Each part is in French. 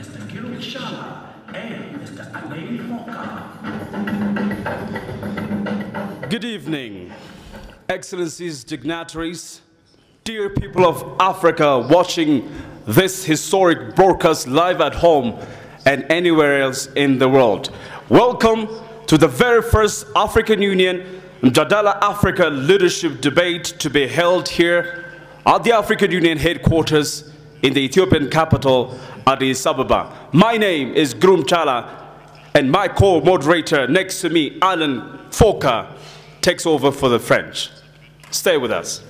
Mr. Gilu Kishala and Mr. Alain Foka. Good evening, Excellencies, dignitaries, dear people of Africa watching this historic broadcast live at home and anywhere else in the world. Welcome to the very first African Union Mjadala Africa Leadership Debate to be held here at the African Union headquarters in the Ethiopian capital, Addis Ababa. My name is Groom Chala, and my co-moderator next to me, Alan Foka, takes over for the French. Stay with us.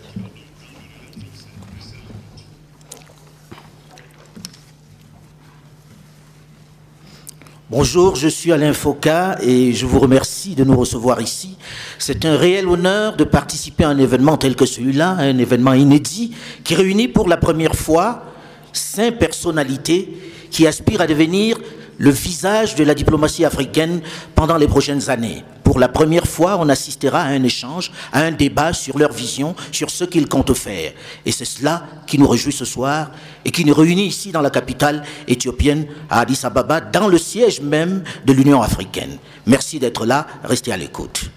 Bonjour, je suis Alain Foka et je vous remercie de nous recevoir ici. C'est un réel honneur de participer à un événement tel que celui-là, un événement inédit qui réunit pour la première fois 5 personnalités qui aspirent à devenir le visage de la diplomatie africaine pendant les prochaines années. Pour la première fois, on assistera à un échange, à un débat sur leur vision, sur ce qu'ils comptent faire. Et c'est cela qui nous réjouit ce soir et qui nous réunit ici dans la capitale éthiopienne, à Addis Ababa, dans le siège même de l'Union africaine. Merci d'être là, restez à l'écoute.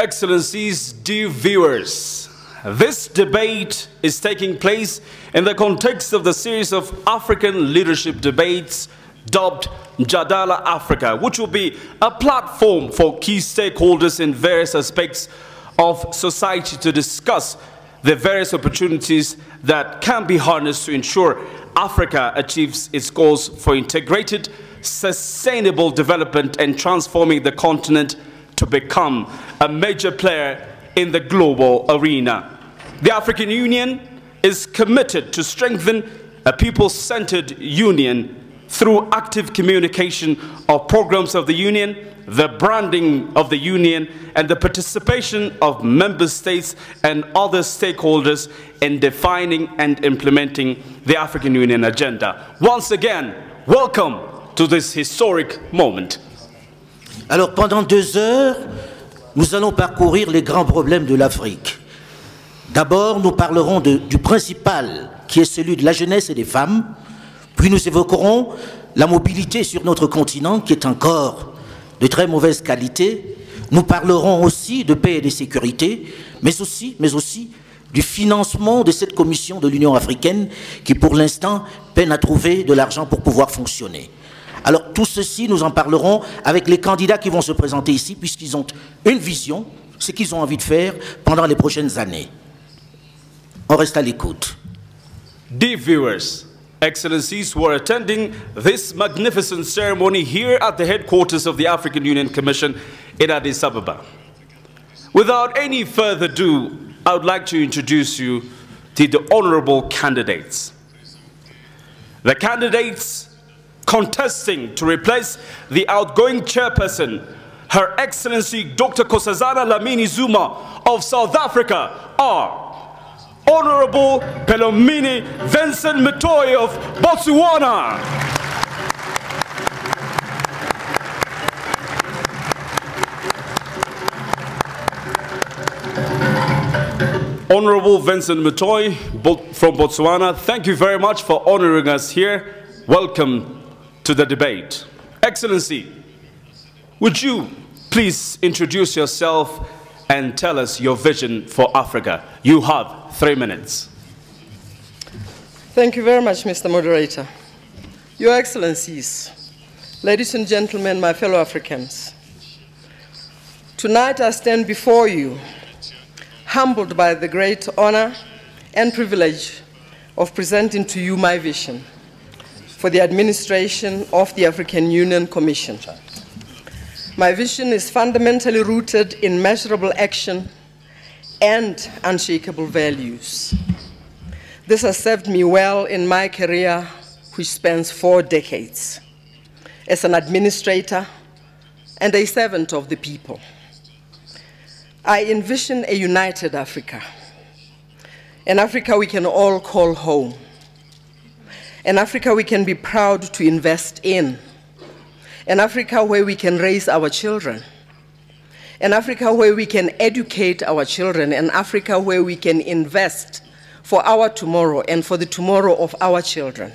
Excellencies, dear viewers, this debate is taking place in the context of the series of African leadership debates dubbed Mjadala Africa, which will be a platform for key stakeholders in various aspects of society to discuss the various opportunities that can be harnessed to ensure Africa achieves its goals for integrated, sustainable development and transforming the continent to become a major player in the global arena. The African Union is committed to strengthen a people-centered union through active communication of programs of the Union, the branding of the Union, and the participation of member states and other stakeholders in defining and implementing the African Union agenda. Once again, welcome to this historic moment. Alors, pendant 2 heures, nous allons parcourir les grands problèmes de l'Afrique. D'abord, nous parlerons du principal, qui est celui de la jeunesse et des femmes. Puis nous évoquerons la mobilité sur notre continent, qui est encore de très mauvaise qualité. Nous parlerons aussi de paix et de sécurité, mais aussi du financement de cette commission de l'Union africaine, qui pour l'instant peine à trouver de l'argent pour pouvoir fonctionner. Alors tout ceci, nous en parlerons avec les candidats qui vont se présenter ici, puisqu'ils ont une vision, ce qu'ils ont envie de faire pendant les prochaines années. On reste à l'écoute. Dear viewers, Excellencies who are attending this magnificent ceremony here at the headquarters of the African Union Commission in Addis Ababa. Without any further ado, I would like to introduce you to the honorable candidates. The candidates contesting to replace the outgoing chairperson, Her Excellency Dr. Nkosazana Dlamini Zuma of South Africa, are Honorable Philomeni Vincent Mtoyi of Botswana. Honorable Vincent Mtoyi from Botswana, thank you very much for honoring us here. Welcome to the debate. Excellency, would you please introduce yourself and tell us your vision for Africa? You have 3 minutes. Thank you very much, Mr. Moderator. Your Excellencies, ladies and gentlemen, my fellow Africans, tonight I stand before you, humbled by the great honor and privilege of presenting to you my vision for the administration of the African Union Commission. My vision is fundamentally rooted in measurable action and unshakable values. This has served me well in my career, which spans 4 decades, as an administrator and a servant of the people. I envision a united Africa, an Africa we can all call home, an Africa we can be proud to invest in, an Africa where we can raise our children, an Africa where we can educate our children, an Africa where we can invest for our tomorrow and for the tomorrow of our children.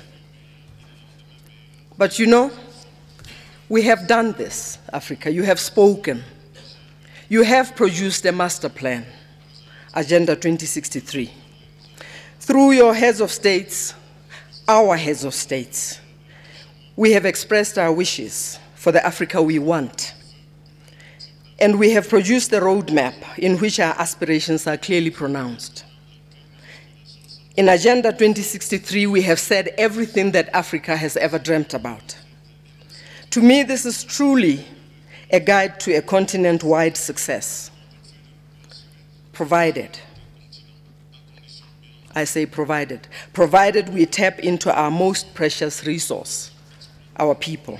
But you know, we have done this, Africa. You have spoken. You have produced a master plan, Agenda 2063. Through your heads of states, our heads of states, we have expressed our wishes for the Africa we want. And we have produced a roadmap in which our aspirations are clearly pronounced. In Agenda 2063, we have said everything that Africa has ever dreamt about. To me, this is truly a guide to a continent-wide success, provided, I say provided we tap into our most precious resource, our people,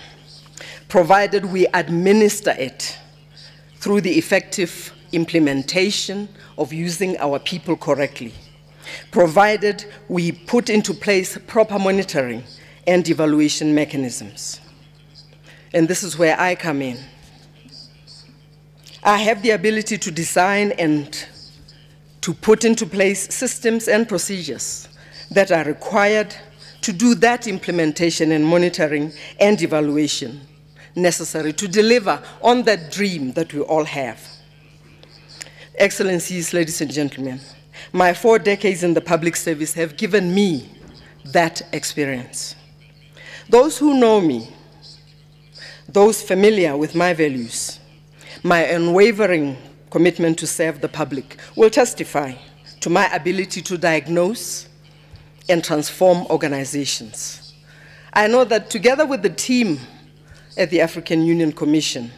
provided we administer it through the effective implementation of using our people correctly, provided we put into place proper monitoring and evaluation mechanisms. And this is where I come in. I have the ability to design and to put into place systems and procedures that are required to do that implementation and monitoring and evaluation necessary to deliver on that dream that we all have. Excellencies, ladies and gentlemen, my 4 decades in the public service have given me that experience. Those who know me, those familiar with my values, my unwavering commitment to serve the public, will testify to my ability to diagnose and transform organizations. I know that together with the team at the African Union Commission,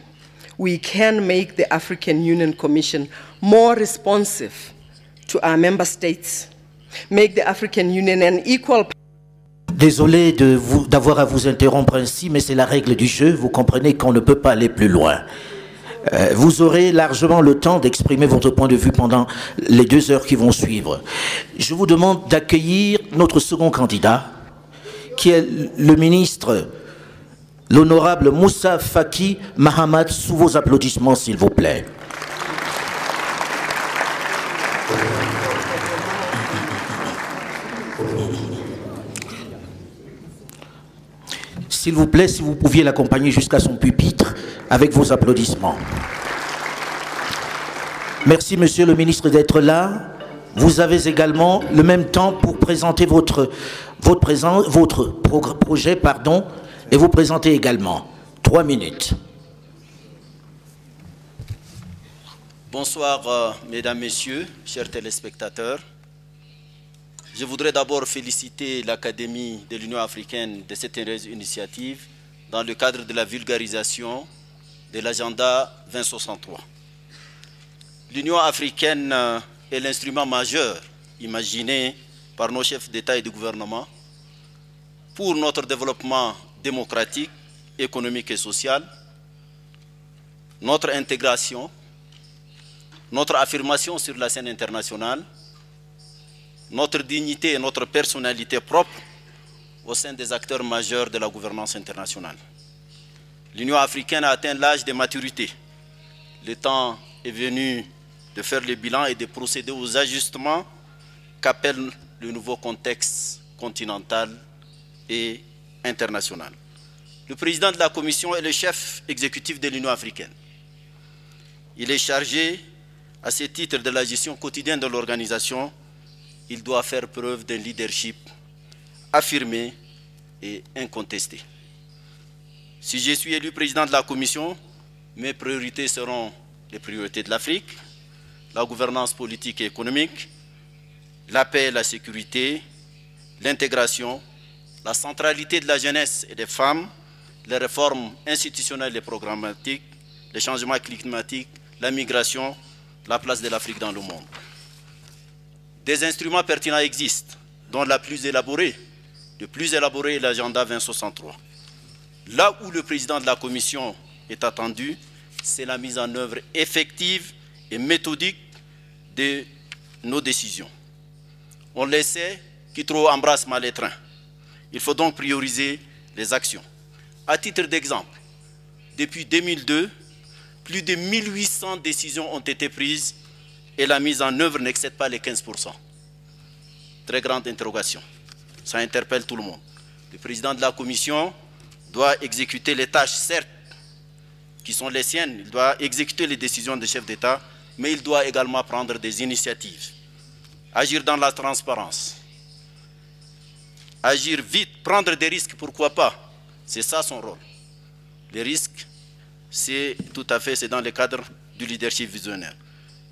we can make the African Union Commission more responsive to our member states, make the African Union an equal. Désolé d'avoir à vous interrompre ainsi, mais c'est la règle du jeu. Vous comprenez qu'on ne peut pas aller plus loin. Vous aurez largement le temps d'exprimer votre point de vue pendant les 2 heures qui vont suivre. Je vous demande d'accueillir notre second candidat, qui est le ministre, l'honorable Moussa Faki Mahamat, sous vos applaudissements, s'il vous plaît. S'il vous plaît, si vous pouviez l'accompagner jusqu'à son pupitre avec vos applaudissements. Merci, monsieur le ministre, d'être là. Vous avez également le même temps pour présenter votre projet, et vous présenter également. 3 minutes. Bonsoir, mesdames, messieurs, chers téléspectateurs. Je voudrais d'abord féliciter l'Académie de l'Union africaine de cette heureuse initiative dans le cadre de la vulgarisation de l'agenda 2063. L'Union africaine est l'instrument majeur imaginé par nos chefs d'État et de gouvernement pour notre développement démocratique, économique et social, notre intégration, notre affirmation sur la scène internationale, notre dignité et notre personnalité propre au sein des acteurs majeurs de la gouvernance internationale. L'Union africaine a atteint l'âge de maturité. Le temps est venu de faire le bilan et de procéder aux ajustements qu'appelle le nouveau contexte continental et international. Le président de la Commission est le chef exécutif de l'Union africaine. Il est chargé, à ce titre, de la gestion quotidienne de l'organisation. Il doit faire preuve d'un leadership affirmé et incontesté. Si je suis élu président de la Commission, mes priorités seront les priorités de l'Afrique, la gouvernance politique et économique, la paix et la sécurité, l'intégration, la centralité de la jeunesse et des femmes, les réformes institutionnelles et programmatiques, les changements climatiques, la migration, la place de l'Afrique dans le monde. Des instruments pertinents existent, dont le plus élaboré est l'agenda 2063. Là où le président de la Commission est attendu, c'est la mise en œuvre effective et méthodique de nos décisions. On le sait, qui trop embrasse mal les trains. Il faut donc prioriser les actions. À titre d'exemple, depuis 2002, plus de 1800 décisions ont été prises et la mise en œuvre n'excède pas les 15%. Très grande interrogation. Ça interpelle tout le monde. Le président de la Commission doit exécuter les tâches, certes, qui sont les siennes, il doit exécuter les décisions des chefs d'État, mais il doit également prendre des initiatives, agir dans la transparence, agir vite, prendre des risques, pourquoi pas. C'est ça son rôle. Les risques, c'est tout à fait, c'est dans le cadre du leadership visionnaire.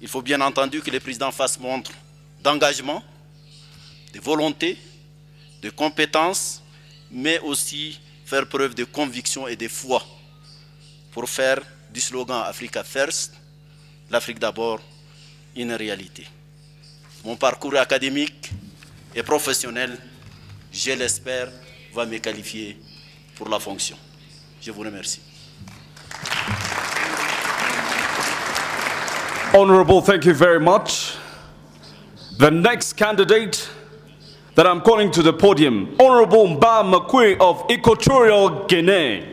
Il faut bien entendu que les présidents fassent montre d'engagement, de volonté, de compétences, mais aussi faire preuve de conviction et de foi pour faire du slogan Africa First, l'Afrique d'abord, une réalité. Mon parcours académique et professionnel, je l'espère, va me qualifier pour la fonction. Je vous remercie. Honorable, thank you very much. The next candidate that I'm calling to the podium, Honorable Mba Makwe of Equatorial Guinea.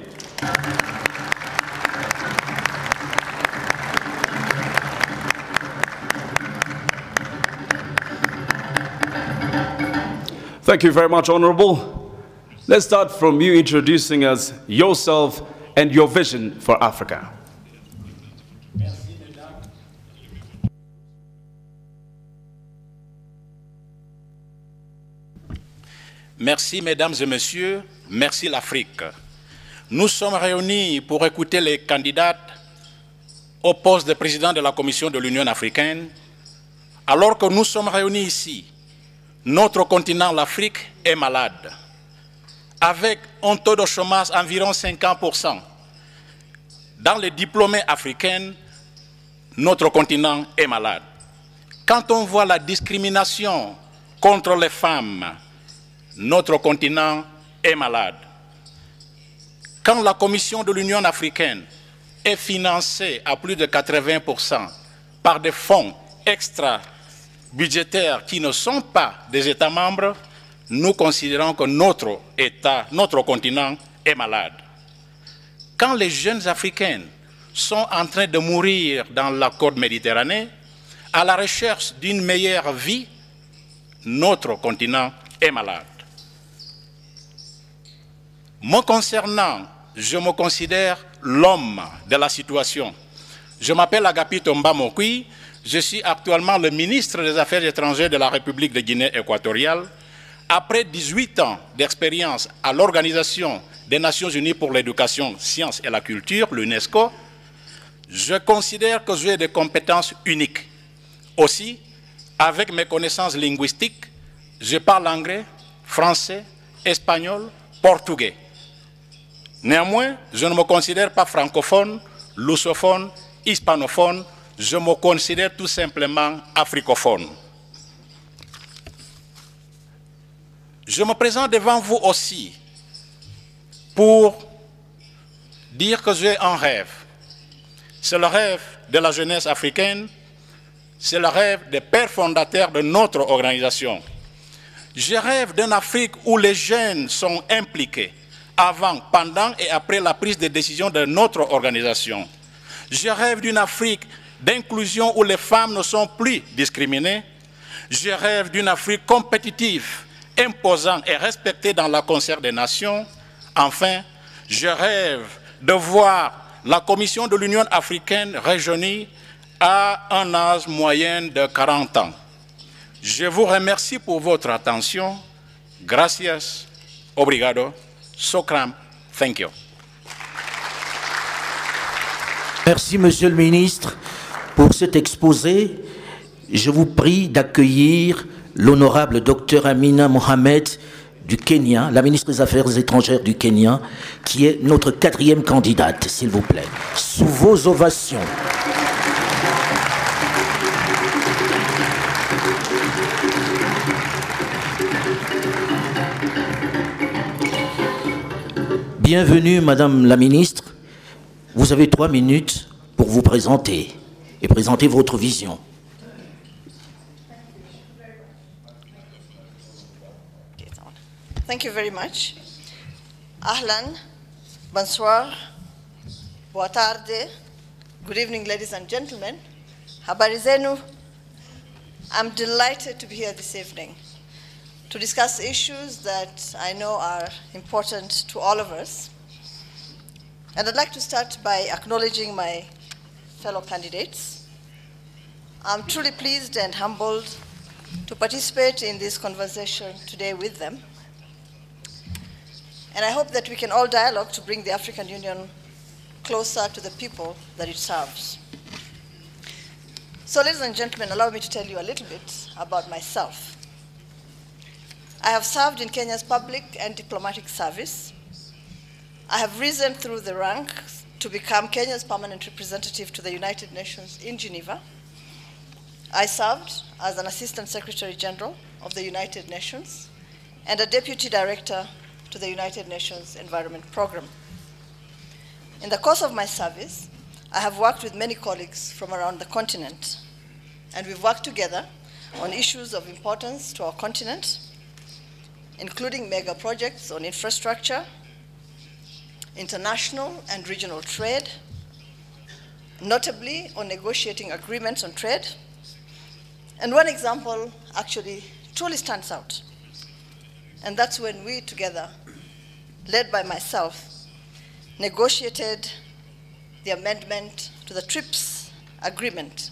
Thank you very much, Honorable. Let's start from you introducing us yourself and your vision for Africa. Merci, mesdames et messieurs. Merci, l'Afrique. Nous sommes réunis pour écouter les candidats au poste de président de la Commission de l'Union africaine. Alors que nous sommes réunis ici, notre continent, l'Afrique, est malade. Avec un taux de chômage environ 50%. Dans les diplômés africains, notre continent est malade. Quand on voit la discrimination contre les femmes, notre continent est malade. Quand la Commission de l'Union africaine est financée à plus de 80% par des fonds extra-budgétaires qui ne sont pas des États membres, nous considérons que notre continent est malade. Quand les jeunes Africains sont en train de mourir dans la côte méditerranée, à la recherche d'une meilleure vie, notre continent est malade. Me concernant, je me considère l'homme de la situation. Je m'appelle Agapito Mba Makwe, je suis actuellement le ministre des Affaires étrangères de la République de Guinée équatoriale. Après 18 ans d'expérience à l'Organisation des Nations Unies pour l'éducation, sciences et la culture, l'UNESCO, je considère que j'ai des compétences uniques. Aussi, avec mes connaissances linguistiques, je parle anglais, français, espagnol, portugais. Néanmoins, je ne me considère pas francophone, lussophone, hispanophone, je me considère tout simplement africophone. Je me présente devant vous aussi pour dire que j'ai un rêve. C'est le rêve de la jeunesse africaine, c'est le rêve des pères fondateurs de notre organisation. Je rêve d'une Afrique où les jeunes sont impliqués avant, pendant et après la prise de décision de notre organisation. Je rêve d'une Afrique d'inclusion où les femmes ne sont plus discriminées. Je rêve d'une Afrique compétitive, imposante et respectée dans le concert des nations. Enfin, je rêve de voir la Commission de l'Union africaine rajeunie à un âge moyen de 40 ans. Je vous remercie pour votre attention. Gracias, obrigado, sokram, thank you. Merci, Monsieur le Ministre, pour cet exposé. Je vous prie d'accueillir l'honorable docteur Amina Mohamed du Kenya, la ministre des Affaires étrangères du Kenya, qui est notre 4e candidate, s'il vous plaît. Sous vos ovations. Bienvenue, Madame la Ministre. Vous avez 3 minutes pour vous présenter et présenter votre vision. Thank you very much. Ahlan, bonsoir, boa tarde, good evening, ladies and gentlemen. Habari zenu. I'm delighted to be here this evening to discuss issues that I know are important to all of us. And I'd like to start by acknowledging my fellow candidates. I'm truly pleased and humbled to participate in this conversation today with them. And I hope that we can all dialogue to bring the African Union closer to the people that it serves. So, ladies and gentlemen, allow me to tell you a little bit about myself. I have served in Kenya's public and diplomatic service. I have risen through the ranks to become Kenya's permanent representative to the United Nations in Geneva. I served as an Assistant Secretary General of the United Nations and a Deputy Director to the United Nations Environment Programme. In the course of my service, I have worked with many colleagues from around the continent, and we've worked together on issues of importance to our continent, including mega projects on infrastructure, international and regional trade, notably on negotiating agreements on trade. And one example actually truly stands out, and that's when we together, led by myself, negotiated the amendment to the TRIPS agreement,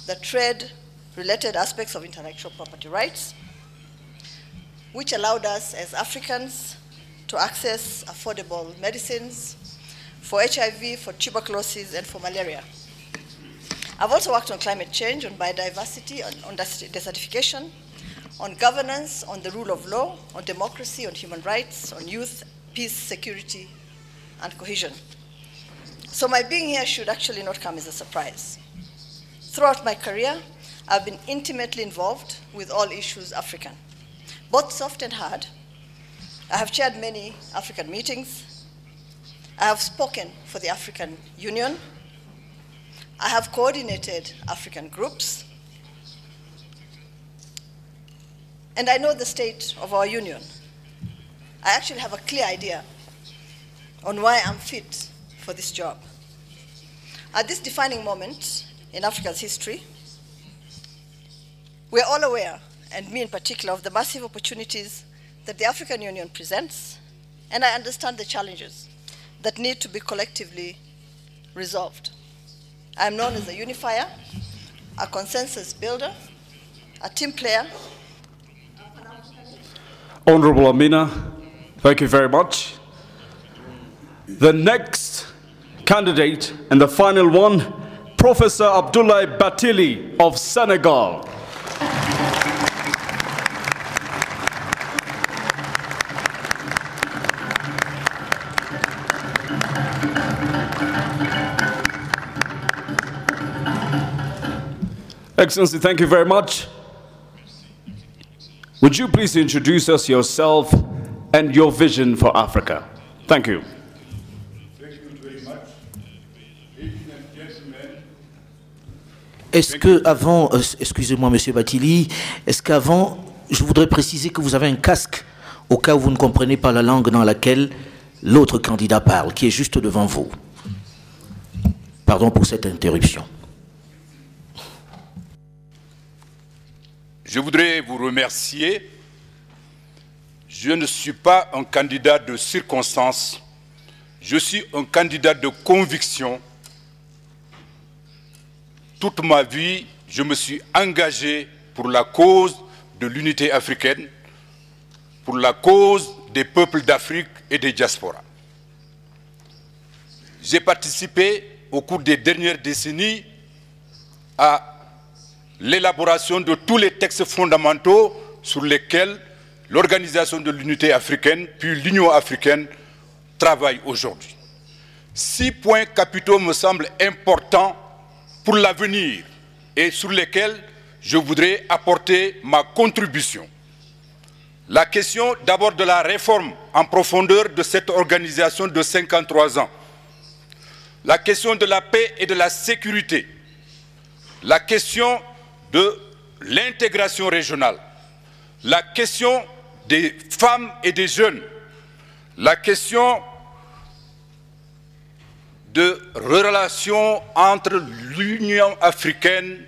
the trade-related aspects of intellectual property rights, which allowed us as Africans to access affordable medicines for HIV, for tuberculosis, and for malaria. I've also worked on climate change, on biodiversity, on desertification, on governance, on the rule of law, on democracy, on human rights, on youth, peace, security, and cohesion. So my being here should actually not come as a surprise. Throughout my career, I've been intimately involved with all issues African, both soft and hard. I have chaired many African meetings. I have spoken for the African Union. I have coordinated African groups. And I know the state of our union. I actually have a clear idea on why I'm fit for this job. At this defining moment in Africa's history, we're all aware, and me in particular, of the massive opportunities that the African Union presents, and I understand the challenges that need to be collectively resolved. I'm known as a unifier, a consensus builder, a team player. Honorable Amina, thank you very much. The next candidate and the final one, Professor Abdoulaye Bathily of Senegal. Excellency, thank you very much. Would you please introduce us yourself and your vision for Africa? Thank you. Thank you very much. Ladies and gentlemen. Est-ce que avant, excusez-moi Monsieur Bathily, est-ce qu'avant, je voudrais préciser que vous avez un casque au cas où vous ne comprenez pas la langue dans laquelle l'autre candidat parle, qui est juste devant vous. Pardon pour cette interruption. Je voudrais vous remercier. Je ne suis pas un candidat de circonstance, je suis un candidat de conviction. Toute ma vie, je me suis engagé pour la cause de l'unité africaine, pour la cause des peuples d'Afrique et des diasporas. J'ai participé au cours des dernières décennies à l'élaboration de tous les textes fondamentaux sur lesquels l'Organisation de l'Unité africaine, puis l'Union africaine, travaillent aujourd'hui. 6 points capitaux me semblent importants pour l'avenir et sur lesquels je voudrais apporter ma contribution. La question d'abord de la réforme en profondeur de cette organisation de 53 ans. La question de la paix et de la sécurité. La question de l'intégration régionale, la question des femmes et des jeunes, la question de relations entre l'Union africaine,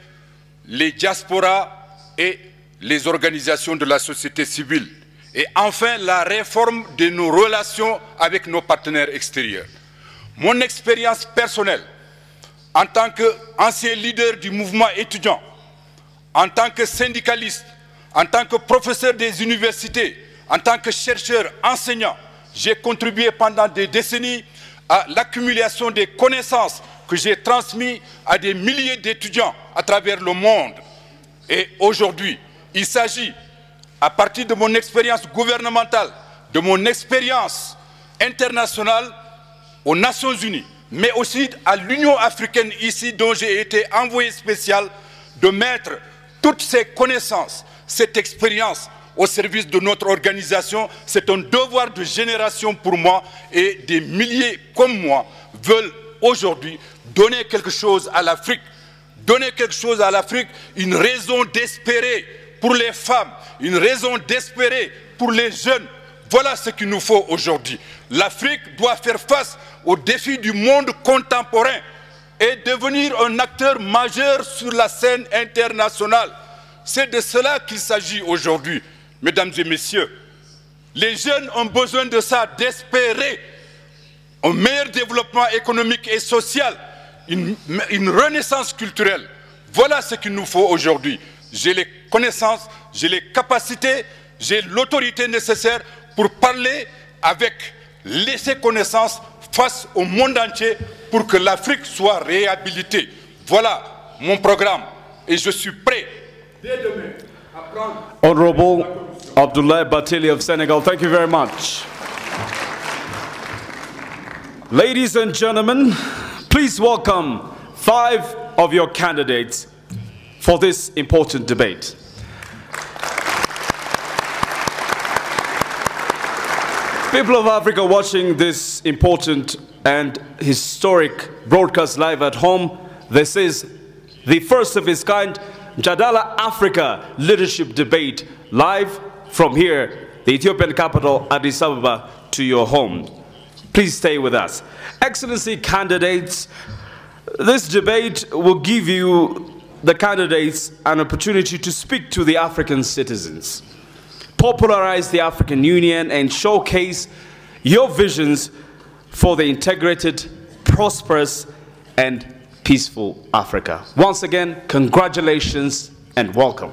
les diasporas et les organisations de la société civile. Et enfin, la réforme de nos relations avec nos partenaires extérieurs. mon expérience personnelle en tant qu'ancien leader du mouvement étudiant, en tant que syndicaliste, en tant que professeur des universités, en tant que chercheur enseignant, j'ai contribué pendant des décennies à l'accumulation des connaissances que j'ai transmises à des milliers d'étudiants à travers le monde. Et aujourd'hui, il s'agit, à partir de mon expérience gouvernementale, de mon expérience internationale aux Nations Unies, mais aussi à l'Union africaine ici, dont j'ai été envoyé spécial, de mettre toutes ces connaissances, cette expérience au service de notre organisation. C'est un devoir de génération pour moi, et des milliers comme moi veulent aujourd'hui donner quelque chose à l'Afrique. Donner quelque chose à l'Afrique, une raison d'espérer pour les femmes, une raison d'espérer pour les jeunes. Voilà ce qu'il nous faut aujourd'hui. L'Afrique doit faire face aux défis du monde contemporain et devenir un acteur majeur sur la scène internationale. C'est de cela qu'il s'agit aujourd'hui, mesdames et messieurs. Les jeunes ont besoin de ça, d'espérer un meilleur développement économique et social, une renaissance culturelle. Voilà ce qu'il nous faut aujourd'hui. J'ai les connaissances, j'ai les capacités, j'ai l'autorité nécessaire pour parler avec ces connaissances face au monde entier pour que l'Afrique soit réhabilitée. Voilà mon programme et je suis prêt dès demain à prendre... Honorable Abdoulaye Bathily of Senegal, thank you very much. Ladies and gentlemen, please welcome 5 of your candidates for this important debate. People of Africa watching this important and historic broadcast live at home, this is the first of its kind Jadala Africa Leadership Debate, live from here, the Ethiopian capital, Addis Ababa, to your home. Please stay with us. Excellency candidates, this debate will give you, the candidates, an opportunity to speak to the African citizens, popularize the African Union, and showcase your visions for the integrated, prosperous, and peaceful Africa. Once again, congratulations and welcome.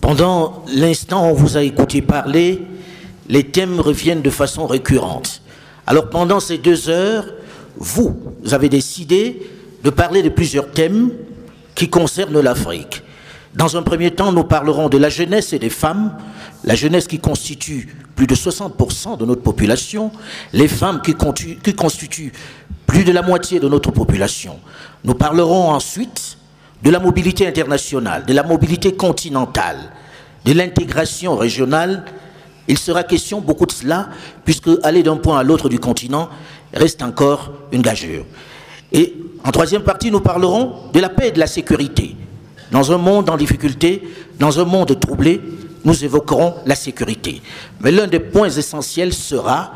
Pendant l'instant où on vous a écouté parler, les thèmes reviennent de façon récurrente. Alors pendant ces 2 heures, vous avez décidé de parler de plusieurs thèmes qui concernent l'Afrique. Dans un premier temps, nous parlerons de la jeunesse et des femmes, la jeunesse qui constitue plus de 60% de notre population, les femmes qui constituent plus de la moitié de notre population. Nous parlerons ensuite de la mobilité internationale, de la mobilité continentale, de l'intégration régionale. Il sera question beaucoup de cela, puisque aller d'un point à l'autre du continent reste encore une gageure. Et en troisième partie, nous parlerons de la paix et de la sécurité. Dans un monde en difficulté, dans un monde troublé, nous évoquerons la sécurité. Mais l'un des points essentiels sera,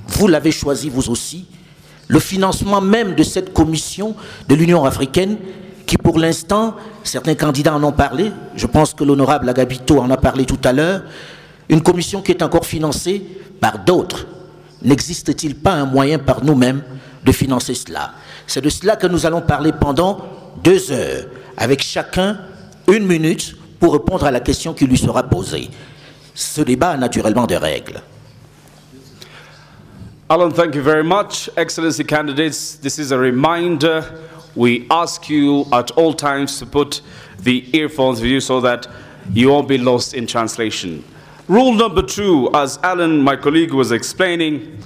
vous l'avez choisi vous aussi, le financement même de cette commission de l'Union africaine qui pour l'instant, certains candidats en ont parlé, je pense que l'honorable Agabito en a parlé tout à l'heure, une commission qui est encore financée par d'autres. N'existe-t-il pas un moyen par nous-mêmes de financer cela? C'est de cela que nous allons parler pendant 2 heures, avec chacun 1 minute pour répondre à la question qui lui sera posée. Ce débat a naturellement des règles. Alan, thank you very much. Excellency candidates, this is a reminder. We ask you at all times to put the earphones with you so that you won't be lost in translation. Rule number 2, as Alan, my colleague, was explaining,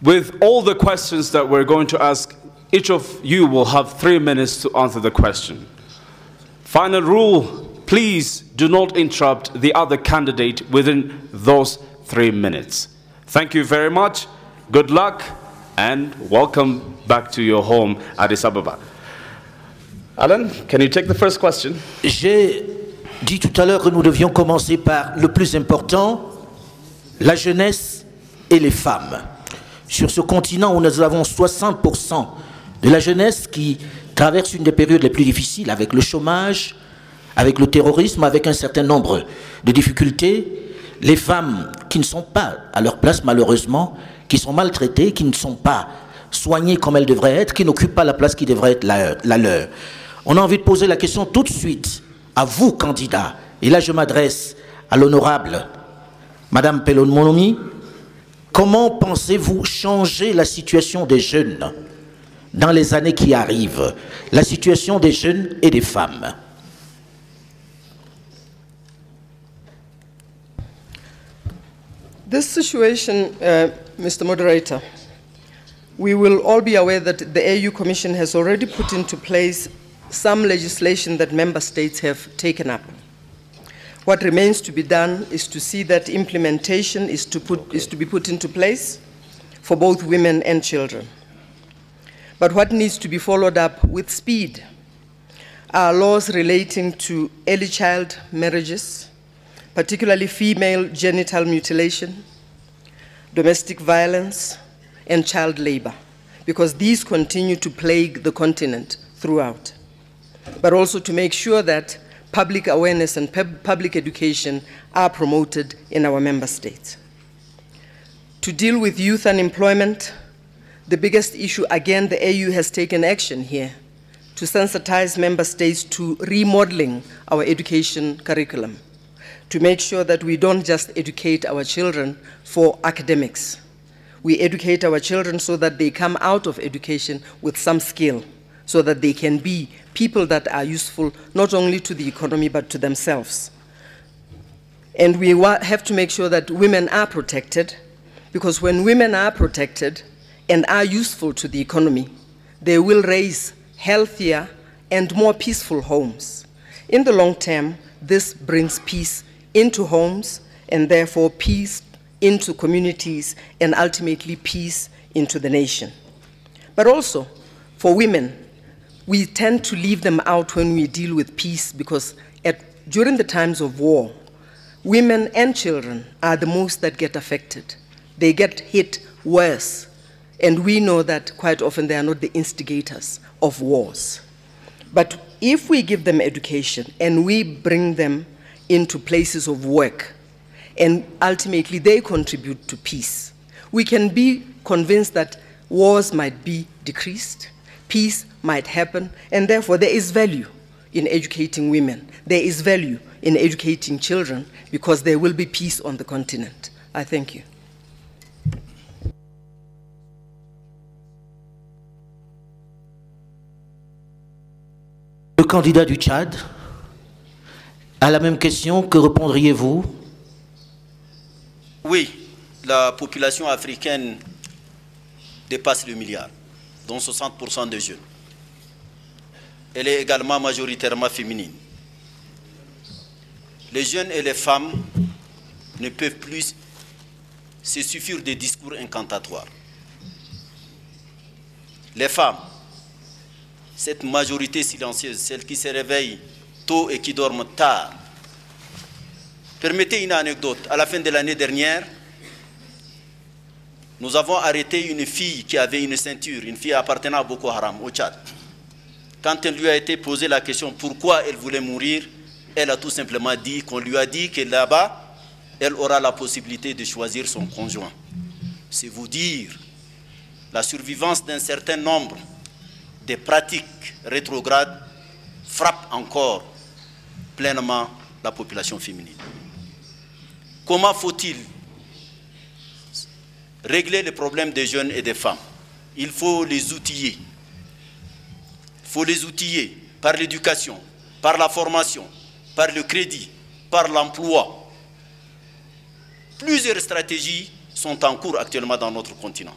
with all the questions that we're going to ask, each of you will have 3 minutes to answer the question. Final rule, please do not interrupt the other candidate within those 3 minutes. Thank you very much, good luck, and welcome back to your home, Addis Ababa. Alan, can you take the first question? J'ai dit tout à l'heure que nous devions commencer par le plus important, la jeunesse et les femmes. Sur ce continent où nous avons 60% de la jeunesse qui traverse une des périodes les plus difficiles, avec le chômage, avec le terrorisme, avec un certain nombre de difficultés, les femmes qui ne sont pas à leur place malheureusement, qui sont maltraitées, qui ne sont pas soignées comme elles devraient être, qui n'occupent pas la place qui devrait être la leur. On a envie de poser la question tout de suite à vous, candidats. Et là, je m'adresse à l'honorable Madame Pelon-Monomi. Comment pensez-vous changer la situation des jeunes dans les années qui arrivent, la situation des jeunes et des femmes? This situation, Mr. Moderator, we will all be aware that the AU Commission has already put into place some legislation that member states have taken up. What remains to be done is to see that implementation is to be put into place for both women and children. But what needs to be followed up with speed are laws relating to early child marriages, particularly female genital mutilation, domestic violence, and child labor, because these continue to plague the continent throughout. But also to make sure that public awareness and public education are promoted in our member states. To deal with youth unemployment, the biggest issue, again, the AU has taken action here to sensitize member states to remodeling our education curriculum, to make sure that we don't just educate our children for academics. We educate our children so that they come out of education with some skill, so that they can be people that are useful not only to the economy but to themselves. And we have to make sure that women are protected, because when women are protected and are useful to the economy, they will raise healthier and more peaceful homes. In the long term, this brings peace into homes and therefore peace into communities and ultimately peace into the nation. But also, for women, we tend to leave them out when we deal with peace, because during the times of war, women and children are the most that get affected. They get hit worse, and we know that quite often they are not the instigators of wars. But if we give them education and we bring them into places of work, and ultimately they contribute to peace, we can be convinced that wars might be decreased, peace might happen, and therefore there is value in educating women. There is value in educating children, because there will be peace on the continent. I thank you. Le candidat du Tchad a la même question. Que répondriez-vous? Oui, la population africaine dépasse le milliard, dont 60% de jeunes. Elle est également majoritairement féminine. Les jeunes et les femmes ne peuvent plus se suffire des discours incantatoires. Les femmes, cette majorité silencieuse, celle qui se réveille tôt et qui dorment tard. Permettez une anecdote. À la fin de l'année dernière, nous avons arrêté une fille qui avait une ceinture, une fille appartenant à Boko Haram, au Tchad. Quand elle lui a été posée la question pourquoi elle voulait mourir, elle a tout simplement dit qu'on lui a dit que là-bas, elle aura la possibilité de choisir son conjoint. C'est vous dire la survivance d'un certain nombre des pratiques rétrogrades frappe encore pleinement la population féminine. Comment faut-il régler les problèmes des jeunes et des femmes? Il faut les outiller. Il faut les outiller par l'éducation, par la formation, par le crédit, par l'emploi. Plusieurs stratégies sont en cours actuellement dans notre continent,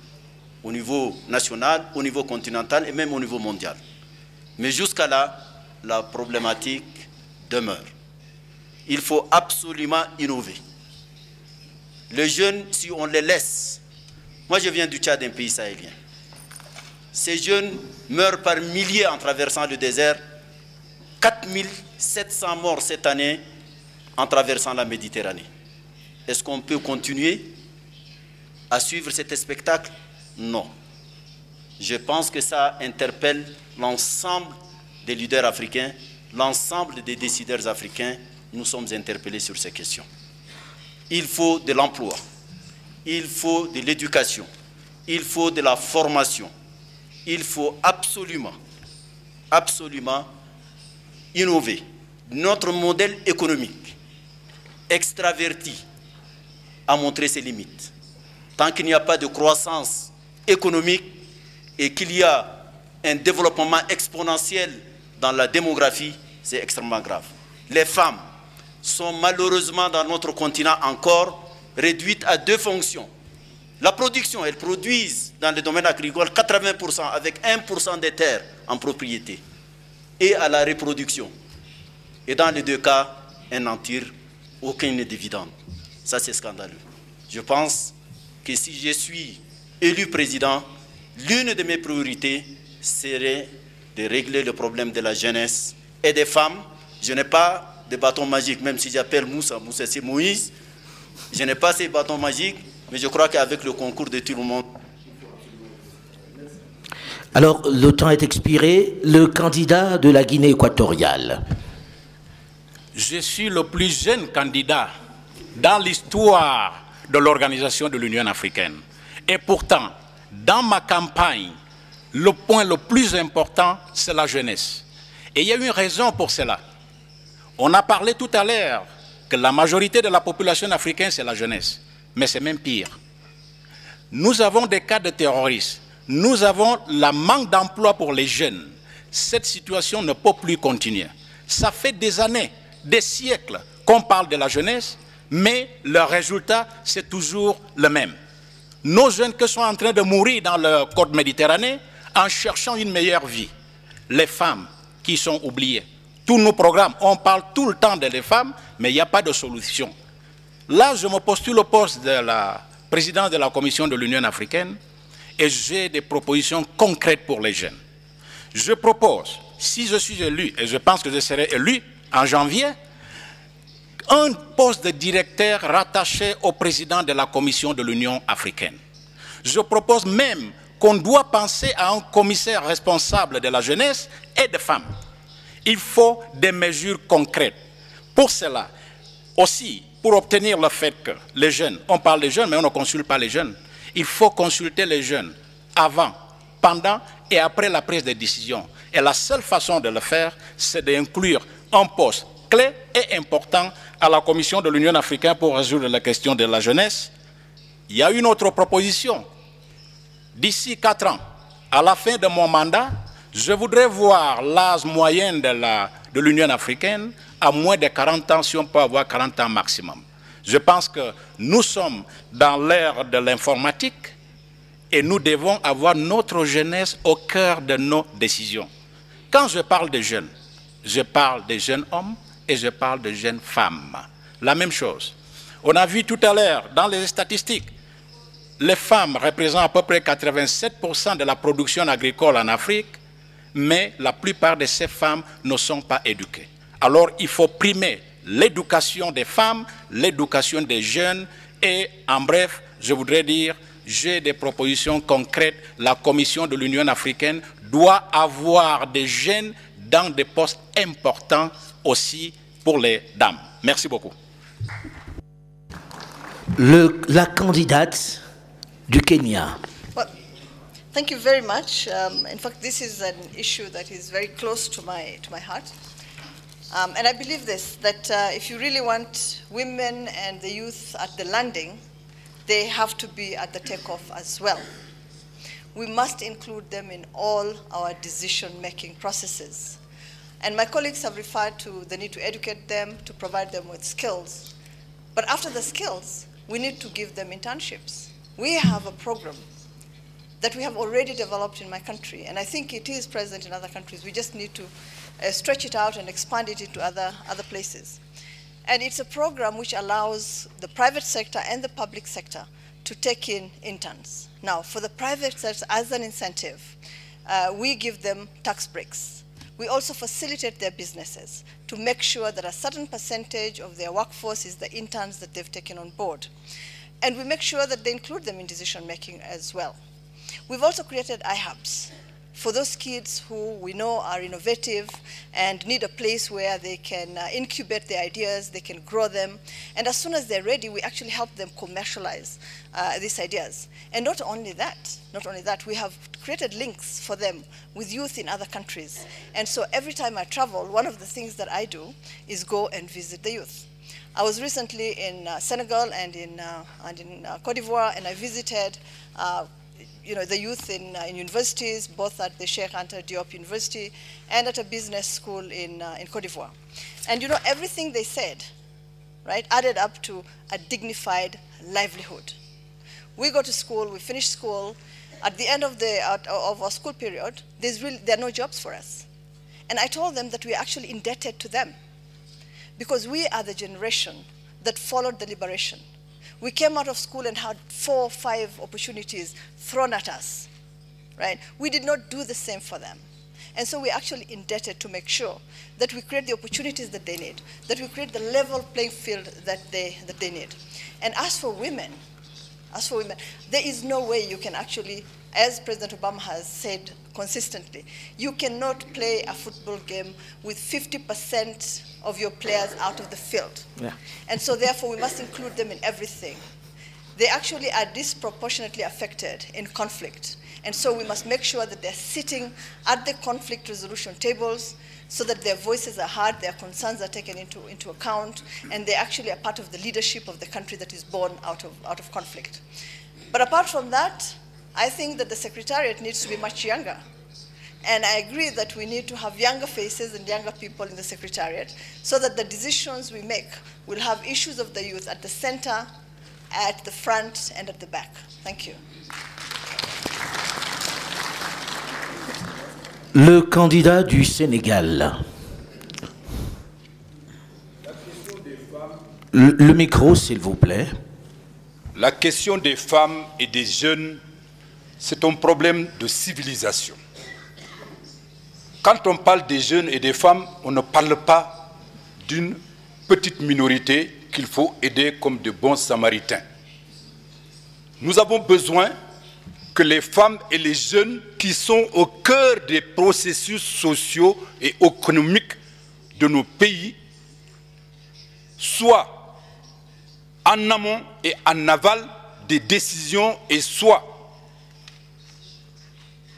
au niveau national, au niveau continental et même au niveau mondial. Mais jusqu'à là, la problématique demeure. Il faut absolument innover. Les jeunes, si on les laisse, moi je viens du Tchad, un pays sahélien. Ces jeunes meurent par milliers en traversant le désert. 4700 morts cette année en traversant la Méditerranée. Est-ce qu'on peut continuer à suivre cet spectacle? Non. Je pense que ça interpelle l'ensemble des leaders africains, l'ensemble des décideurs africains. Nous sommes interpellés sur ces questions. Il faut de l'emploi, il faut de l'éducation, il faut de la formation. Il faut absolument, absolument innover. Notre modèle économique extraverti a montré ses limites. Tant qu'il n'y a pas de croissance économique et qu'il y a un développement exponentiel dans la démographie, c'est extrêmement grave. Les femmes sont malheureusement dans notre continent encore réduites à 2 fonctions. La production, elles produisent dans le domaine agricole 80% avec 1% des terres en propriété. Et à la reproduction. Et dans les 2 cas, elles n'en tirent aucun dividende. Ça, c'est scandaleux. Je pense que si je suis élu président, l'une de mes priorités serait de régler le problème de la jeunesse et des femmes. Je n'ai pas de bâton magique, même si j'appelle Moussa, Moussa c'est Moïse. Je n'ai pas ces bâtons magiques, mais je crois qu'avec le concours de tout le monde... Alors, le temps est expiré. Le candidat de la Guinée équatoriale. Je suis le plus jeune candidat dans l'histoire de l'Organisation de l'Union africaine. Et pourtant, dans ma campagne, le point le plus important, c'est la jeunesse. Et il y a une raison pour cela. On a parlé tout à l'heure que la majorité de la population africaine, c'est la jeunesse. Mais c'est même pire. Nous avons des cas de terrorisme. Nous avons le manque d'emploi pour les jeunes. Cette situation ne peut plus continuer. Ça fait des années, des siècles qu'on parle de la jeunesse, mais le résultat, c'est toujours le même. Nos jeunes qui sont en train de mourir dans le côte méditerranée en cherchant une meilleure vie. Les femmes qui sont oubliées. Tous nos programmes, on parle tout le temps des femmes, mais il n'y a pas de solution. Là, je me postule au poste de la présidence de la Commission de l'Union africaine et j'ai des propositions concrètes pour les jeunes. Je propose, si je suis élu, et je pense que je serai élu en janvier, un poste de directeur rattaché au président de la Commission de l'Union africaine. Je propose même qu'on doit penser à un commissaire responsable de la jeunesse et des femmes. Il faut des mesures concrètes. Pour cela, aussi, pour obtenir le fait que les jeunes, on parle des jeunes, mais on ne consulte pas les jeunes. Il faut consulter les jeunes avant, pendant et après la prise de décision. Et la seule façon de le faire, c'est d'inclure un poste clé et important à la Commission de l'Union africaine pour résoudre la question de la jeunesse. Il y a une autre proposition. D'ici 4 ans, à la fin de mon mandat, je voudrais voir l'âge moyen de l'Union africaine à moins de 40 ans, si on peut avoir 40 ans maximum. Je pense que nous sommes dans l'ère de l'informatique et nous devons avoir notre jeunesse au cœur de nos décisions. Quand je parle de jeunes hommes et je parle de jeunes femmes. La même chose. On a vu tout à l'heure dans les statistiques, les femmes représentent à peu près 87% de la production agricole en Afrique, mais la plupart de ces femmes ne sont pas éduquées. Alors il faut primer l'éducation des femmes, l'éducation des jeunes et en bref, je voudrais dire, j'ai des propositions concrètes. La Commission de l'Union africaine doit avoir des jeunes dans des postes importants aussi pour les dames. Merci beaucoup. La candidate du Kenya. Well, thank you very much. In fact, this is an issue that is very close to my heart. And I believe this, that if you really want women and the youth at the landing, they have to be at the takeoff as well. We must include them in all our decision-making processes. And my colleagues have referred to the need to educate them, to provide them with skills. But after the skills, we need to give them internships. We have a program that we have already developed in my country, and I think it is present in other countries. We just need to stretch it out and expand it into other places. And it's a program which allows the private sector and the public sector to take in interns. Now, for the private sector, as an incentive, we give them tax breaks. We also facilitate their businesses to make sure that a certain percentage of their workforce is the interns that they've taken on board. And we make sure that they include them in decision-making as well. We've also created iHubs for those kids who we know are innovative and need a place where they can incubate their ideas, they can grow them. And as soon as they're ready, we actually help them commercialize these ideas. And not only that, we have created links for them with youth in other countries. And so every time I travel, one of the things that I do is go and visit the youth. I was recently in Senegal and in Cote d'Ivoire, and I visited the youth in universities, both at the Cheikh Anta Diop University and at a business school in Cote d'Ivoire. And everything they said, right, added up to a dignified livelihood. We go to school, we finish school. At the end of our school period, there are no jobs for us. And I told them that we are actually indebted to them, because we are the generation that followed the liberation. We came out of school and had 4 or 5 opportunities thrown at us, right? We did not do the same for them. And so we're actually indebted to make sure that we create the opportunities that they need, that we create the level playing field that they need. And as for women, there is no way you can actually, as President Obama has said consistently, you cannot play a football game with 50% of your players out of the field. Yeah. And so therefore we must include them in everything. They actually are disproportionately affected in conflict. And so we must make sure that they're sitting at the conflict resolution tables so that their voices are heard, their concerns are taken into account, and they actually are part of the leadership of the country that is born out of conflict. But apart from that, I think that the Secretariat needs to be much younger. And I agree that we need to have younger faces and younger people in the Secretariat so that the decisions we make will have issues of the youth at the center, at the front, and at the back. Thank you. Le candidat du Sénégal. Le micro, s'il vous plaît. La question des femmes et des jeunes, c'est un problème de civilisation. Quand on parle des jeunes et des femmes, on ne parle pas d'une petite minorité qu'il faut aider comme de bons samaritains. Nous avons besoin que les femmes et les jeunes qui sont au cœur des processus sociaux et économiques de nos pays soient en amont et en aval des décisions et soient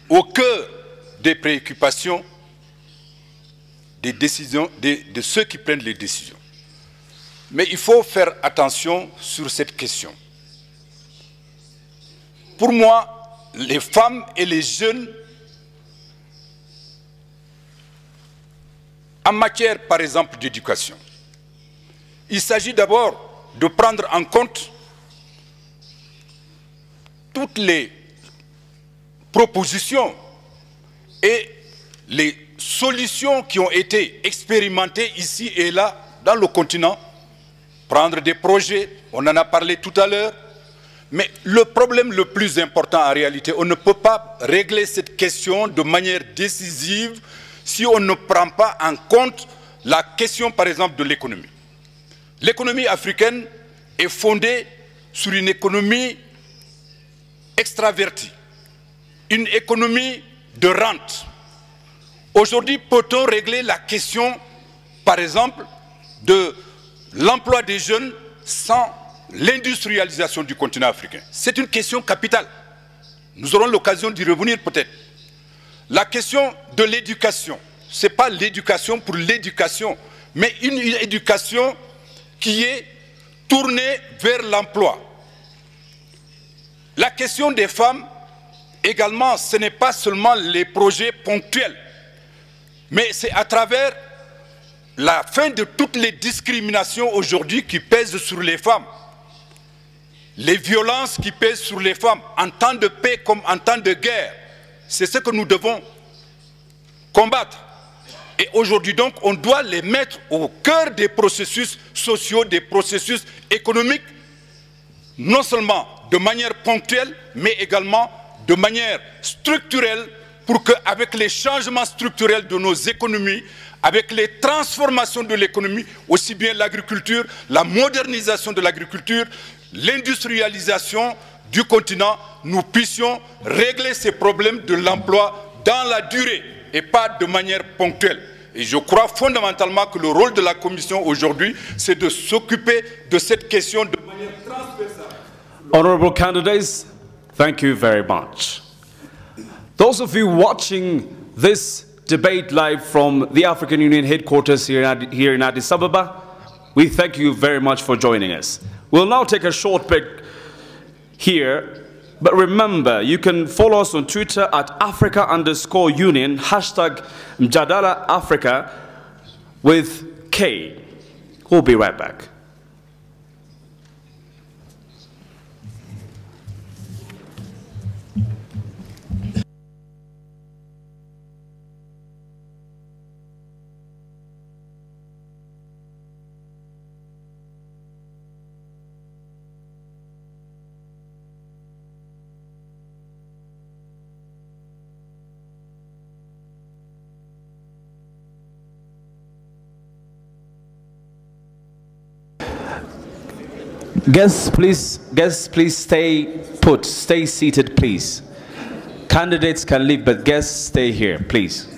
au cœur des préoccupations des décisions, de ceux qui prennent les décisions. Mais il faut faire attention sur cette question. Pour moi, les femmes et les jeunes, en matière, par exemple, d'éducation, il s'agit d'abord de prendre en compte toutes les propositions et les solutions qui ont été expérimentées ici et là dans le continent, prendre des projets, on en a parlé tout à l'heure, mais le problème le plus important en réalité, on ne peut pas régler cette question de manière décisive si on ne prend pas en compte la question par exemple de l'économie. L'économie africaine est fondée sur une économie extravertie, une économie de rente. Aujourd'hui, peut-on régler la question, par exemple, de l'emploi des jeunes sans l'industrialisation du continent africain? C'est une question capitale. Nous aurons l'occasion d'y revenir peut-être. La question de l'éducation, ce n'est pas l'éducation pour l'éducation, mais une éducation qui est tournée vers l'emploi. La question des femmes, également, ce n'est pas seulement les projets ponctuels, mais c'est à travers la fin de toutes les discriminations aujourd'hui qui pèsent sur les femmes, les violences qui pèsent sur les femmes en temps de paix comme en temps de guerre. C'est ce que nous devons combattre. Et aujourd'hui donc, on doit les mettre au cœur des processus sociaux, des processus économiques, non seulement de manière ponctuelle, mais également de manière structurelle, pour qu'avec les changements structurels de nos économies, avec les transformations de l'économie, aussi bien l'agriculture, la modernisation de l'agriculture, l'industrialisation du continent, nous puissions régler ces problèmes de l'emploi, dans la durée et pas de manière ponctuelle. Et je crois fondamentalement que le rôle de la Commission aujourd'hui, c'est de s'occuper de cette question de manière transversale. Honorable candidates, thank you very much. Those of you watching this debate live from the African Union headquarters here in Addis Ababa, we thank you very much for joining us. We'll now take a short break here. But remember, you can follow us on Twitter at Africa_Union, hashtag Mjadala Africa with K. We'll be right back. Guests, please stay put. Stay seated, please. Candidates can leave, but guests stay here, please.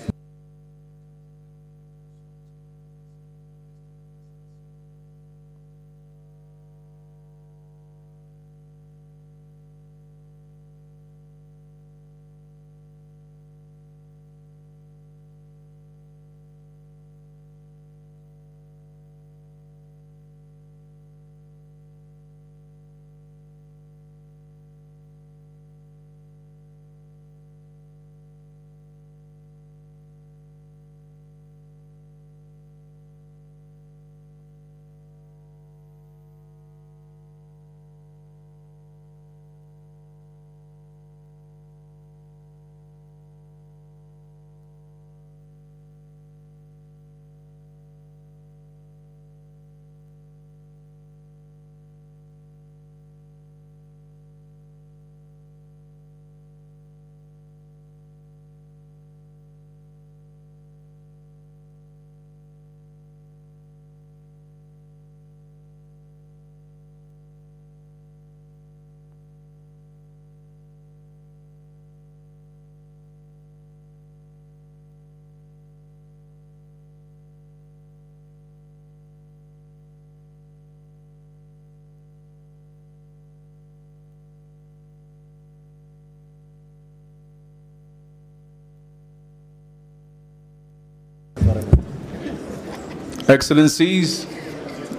Excellencies,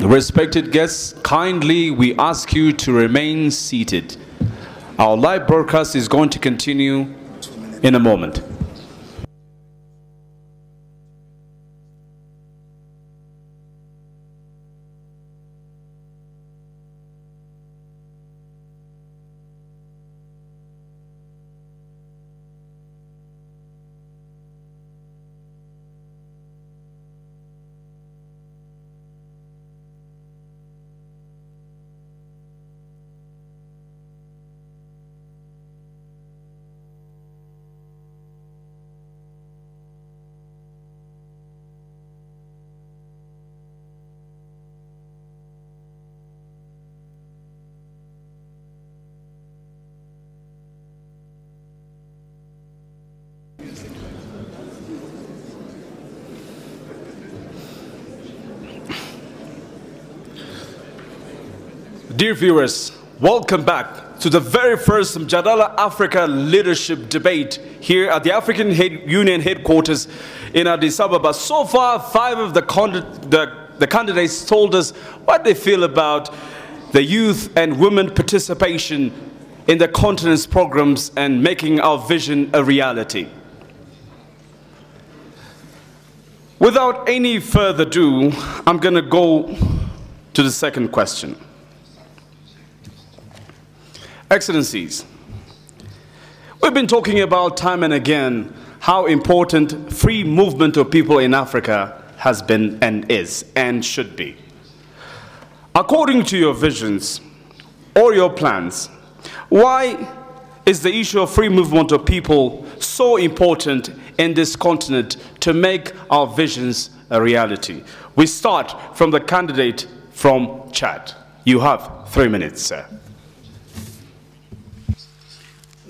respected guests, kindly we ask you to remain seated. Our live broadcast is going to continue in a moment. Dear viewers, welcome back to the very first Mjadala Africa leadership debate here at the African Union headquarters in Addis Ababa. So far, 5 of the candidates told us what they feel about the youth and women participation in the continent's programs and making our vision a reality. Without any further ado, I'm going to go to the second question. Excellencies, we've been talking about time and again how important free movement of people in Africa has been and is and should be. According to your visions or your plans, why is the issue of free movement of people so important in this continent to make our visions a reality? We start from the candidate from Chad. You have 3 minutes, sir.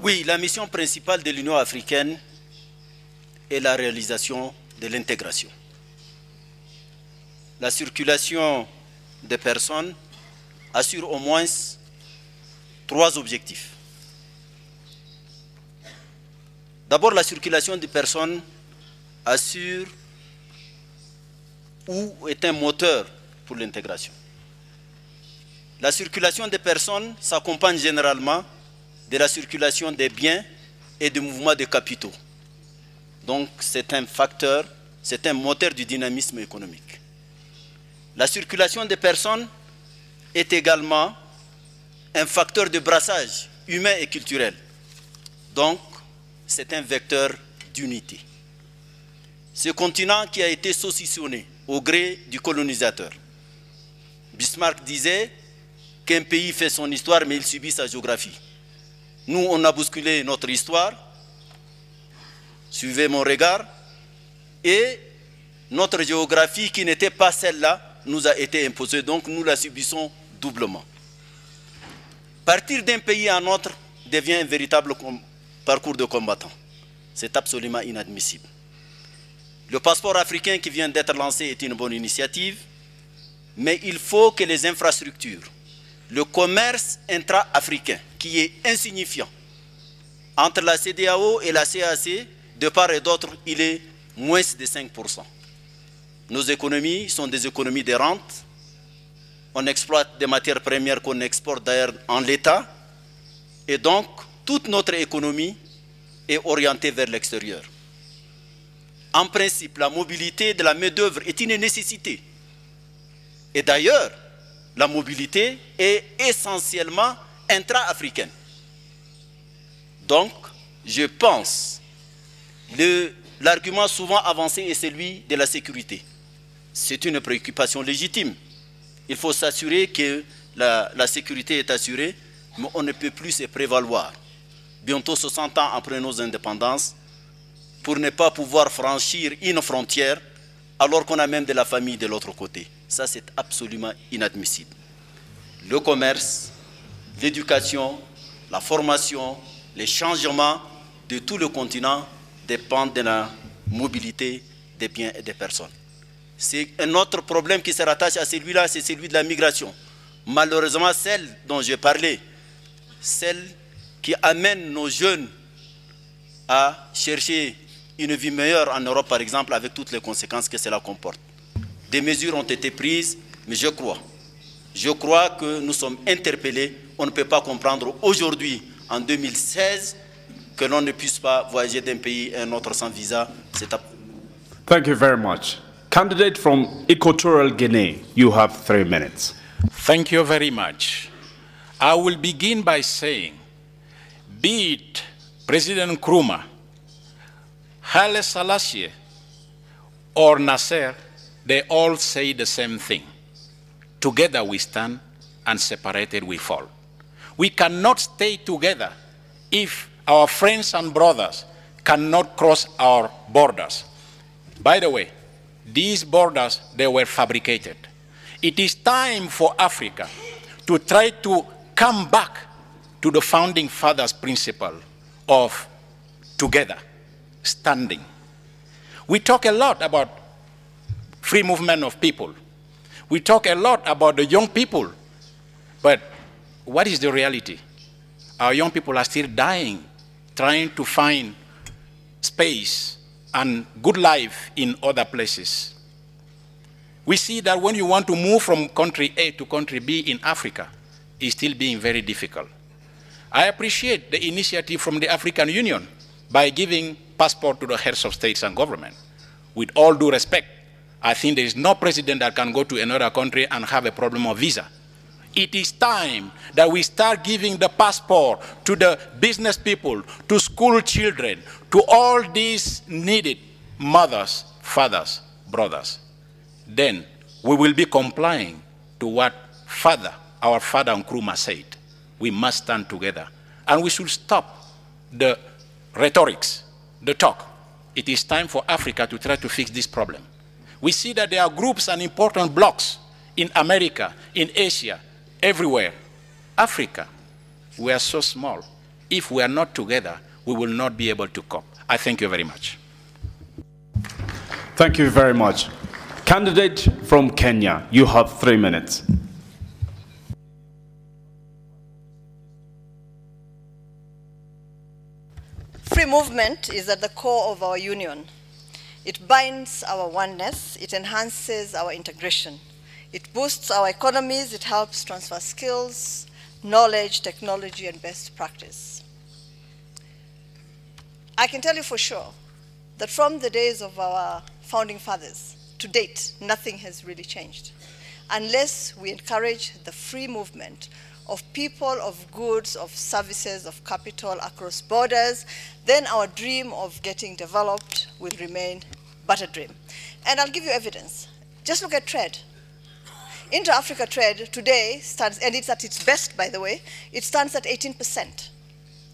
Oui, la mission principale de l'Union africaine et la réalisation de l'intégration. La circulation des personnes assure au moins 3 objectifs. D'abord, la circulation des personnes assure ou est un moteur pour l'intégration. La circulation des personnes s'accompagne généralement de la circulation des biens et du mouvement de capitaux. Donc c'est un facteur, c'est un moteur du dynamisme économique. La circulation des personnes est également un facteur de brassage humain et culturel. Donc c'est un vecteur d'unité. Ce continent qui a été saucissonné au gré du colonisateur. Bismarck disait qu'un pays fait son histoire, mais il subit sa géographie. Nous, on a bousculé notre histoire, suivez mon regard, et notre géographie qui n'était pas celle-là nous a été imposée, donc nous la subissons doublement. Partir d'un pays à un autre devient un véritable parcours de combattant. C'est absolument inadmissible. Le passeport africain qui vient d'être lancé est une bonne initiative, mais il faut que les infrastructures, le commerce intra-africain, qui est insignifiant, entre la CEDEAO et la CAC, de part et d'autre, il est moins de 5%. Nos économies sont des économies de rente. On exploite des matières premières qu'on exporte d'ailleurs en l'état. Et donc, toute notre économie est orientée vers l'extérieur. En principe, la mobilité de la main-d'œuvre est une nécessité. Et d'ailleurs, la mobilité est essentiellement intra-africaine. Donc, je pense, l'argument souvent avancé est celui de la sécurité. C'est une préoccupation légitime. Il faut s'assurer que la sécurité est assurée, mais on ne peut plus se prévaloir. Bientôt 60 ans après nos indépendances, pour ne pas pouvoir franchir une frontière alors qu'on a même de la famille de l'autre côté. Ça, c'est absolument inadmissible. Le commerce, l'éducation, la formation, les changements de tout le continent dépendent de la mobilité des biens et des personnes. C'est un autre problème qui se rattache à celui-là, c'est celui de la migration. Malheureusement, celle dont j'ai parlé, celle qui amène nos jeunes à chercher une vie meilleure en Europe, par exemple, avec toutes les conséquences que cela comporte. Des mesures ont été prises, mais je crois que nous sommes interpellés. On ne peut pas comprendre aujourd'hui, en 2016, que l'on ne puisse pas voyager d'un pays à un autre sans visa. Thank you very much. Candidate from Equatorial Guinea, you have 3 minutes. Thank you very much. I will begin by saying, be it President Nkrumah, Haile Selassie, or Nasser, they all say the same thing. Together we stand, and separated we fall. We cannot stay together if our friends and brothers cannot cross our borders. By the way, these borders, they were fabricated. It is time for Africa to try to come back to the founding fathers' principle of together, standing. We talk a lot about free movement of people. We talk a lot about the young people, but what is the reality? Our young people are still dying, trying to find space and good life in other places. We see that when you want to move from country A to country B in Africa, it's still being very difficult. I appreciate the initiative from the African Union by giving passport to the heads of states and government. With all due respect, I think there is no president that can go to another country and have a problem of visa. It is time that we start giving the passport to the business people, to school children, to all these needed mothers, fathers, brothers. Then we will be complying to what our father Nkrumah said. We must stand together. And we should stop the rhetorics, the talk. It is time for Africa to try to fix this problem. We see that there are groups and important blocs in America, in Asia, everywhere. Africa, we are so small. If we are not together, we will not be able to cope. I thank you very much. Thank you very much. Candidate from Kenya, you have 3 minutes. Free movement is at the core of our union. It binds our oneness, it enhances our integration. It boosts our economies, it helps transfer skills, knowledge, technology, and best practice. I can tell you for sure that from the days of our founding fathers to date, nothing has really changed. Unless we encourage the free movement of people, of goods, of services, of capital across borders, then our dream of getting developed will remain but a dream. And I'll give you evidence. Just look at trade. Inter-Africa trade today stands, and it's at its best, by the way, it stands at 18%,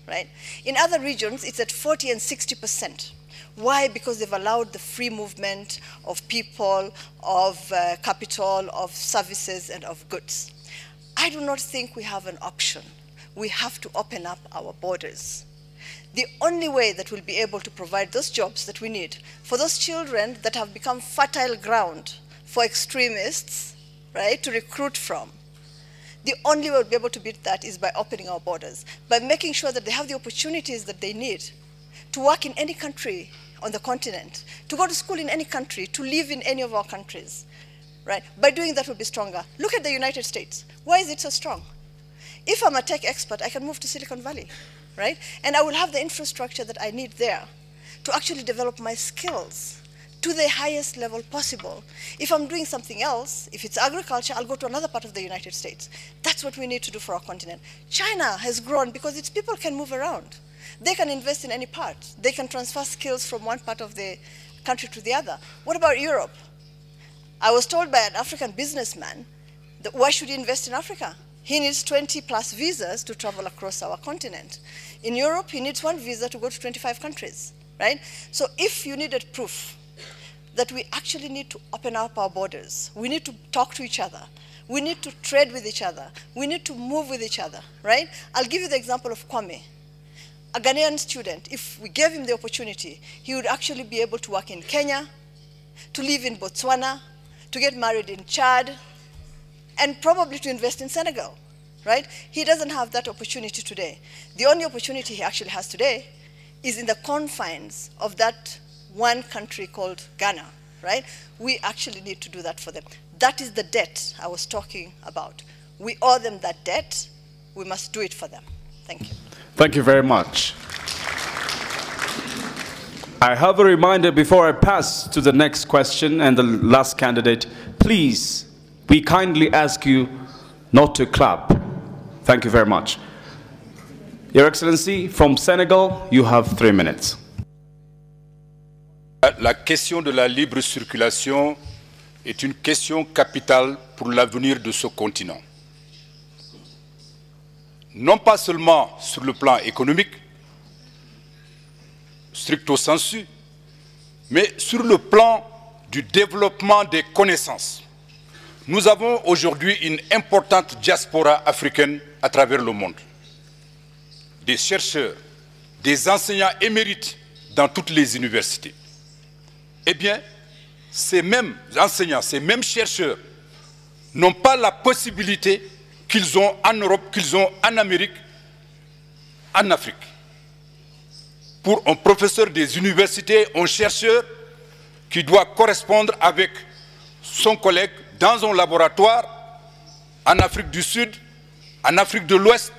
right? In other regions, it's at 40 and 60%. Why? Because they've allowed the free movement of people, of capital, of services, and of goods. I do not think we have an option. We have to open up our borders. The only way that we'll be able to provide those jobs that we need for those children that have become fertile ground for extremists, right, to recruit from. The only way we'll be able to beat that is by opening our borders, by making sure that they have the opportunities that they need to work in any country on the continent, to go to school in any country, to live in any of our countries, right? By doing that, we'll be stronger. Look at the United States. Why is it so strong? If I'm a tech expert, I can move to Silicon Valley, right? And I will have the infrastructure that I need there to actually develop my skills to the highest level possible. If I'm doing something else, if it's agriculture, I'll go to another part of the United States. That's what we need to do for our continent. China has grown because its people can move around. They can invest in any part. They can transfer skills from one part of the country to the other. What about Europe? I was told by an African businessman that why should he invest in Africa? He needs 20 plus visas to travel across our continent. In Europe, he needs 1 visa to go to 25 countries, right? So if you needed proof that we actually need to open up our borders, we need to talk to each other, we need to trade with each other, we need to move with each other, right? I'll give you the example of Kwame. A Ghanaian student, if we gave him the opportunity, he would actually be able to work in Kenya, to live in Botswana, to get married in Chad, and probably to invest in Senegal, right? He doesn't have that opportunity today. The only opportunity he actually has today is in the confines of that one country called Ghana, right? We actually need to do that for them. That is the debt I was talking about. We owe them that debt. We must do it for them. Thank you. Thank you very much. I have a reminder before I pass to the next question and the last candidate. Please, we kindly ask you not to clap. Thank you very much. Your Excellency, from Senegal, you have 3 minutes. La question de la libre circulation est une question capitale pour l'avenir de ce continent. Non pas seulement sur le plan économique, stricto sensu, mais sur le plan du développement des connaissances. Nous avons aujourd'hui une importante diaspora africaine à travers le monde. Des chercheurs, des enseignants émérites dans toutes les universités. Eh bien, ces mêmes enseignants, ces mêmes chercheurs n'ont pas la possibilité qu'ils ont en Europe, qu'ils ont en Amérique, en Afrique. Pour un professeur des universités, un chercheur qui doit correspondre avec son collègue dans un laboratoire en Afrique du Sud, en Afrique de l'Ouest,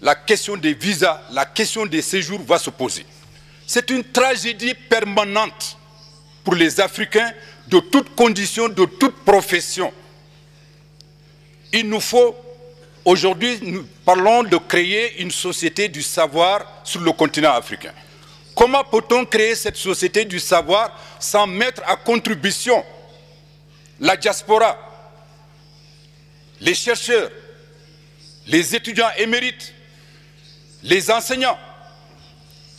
la question des visas, la question des séjours va se poser. C'est une tragédie permanente pour les Africains de toutes conditions, de toute profession. Il nous faut, aujourd'hui, nous parlons de créer une société du savoir sur le continent africain. Comment peut-on créer cette société du savoir sans mettre à contribution la diaspora, les chercheurs, les étudiants émérites, les enseignants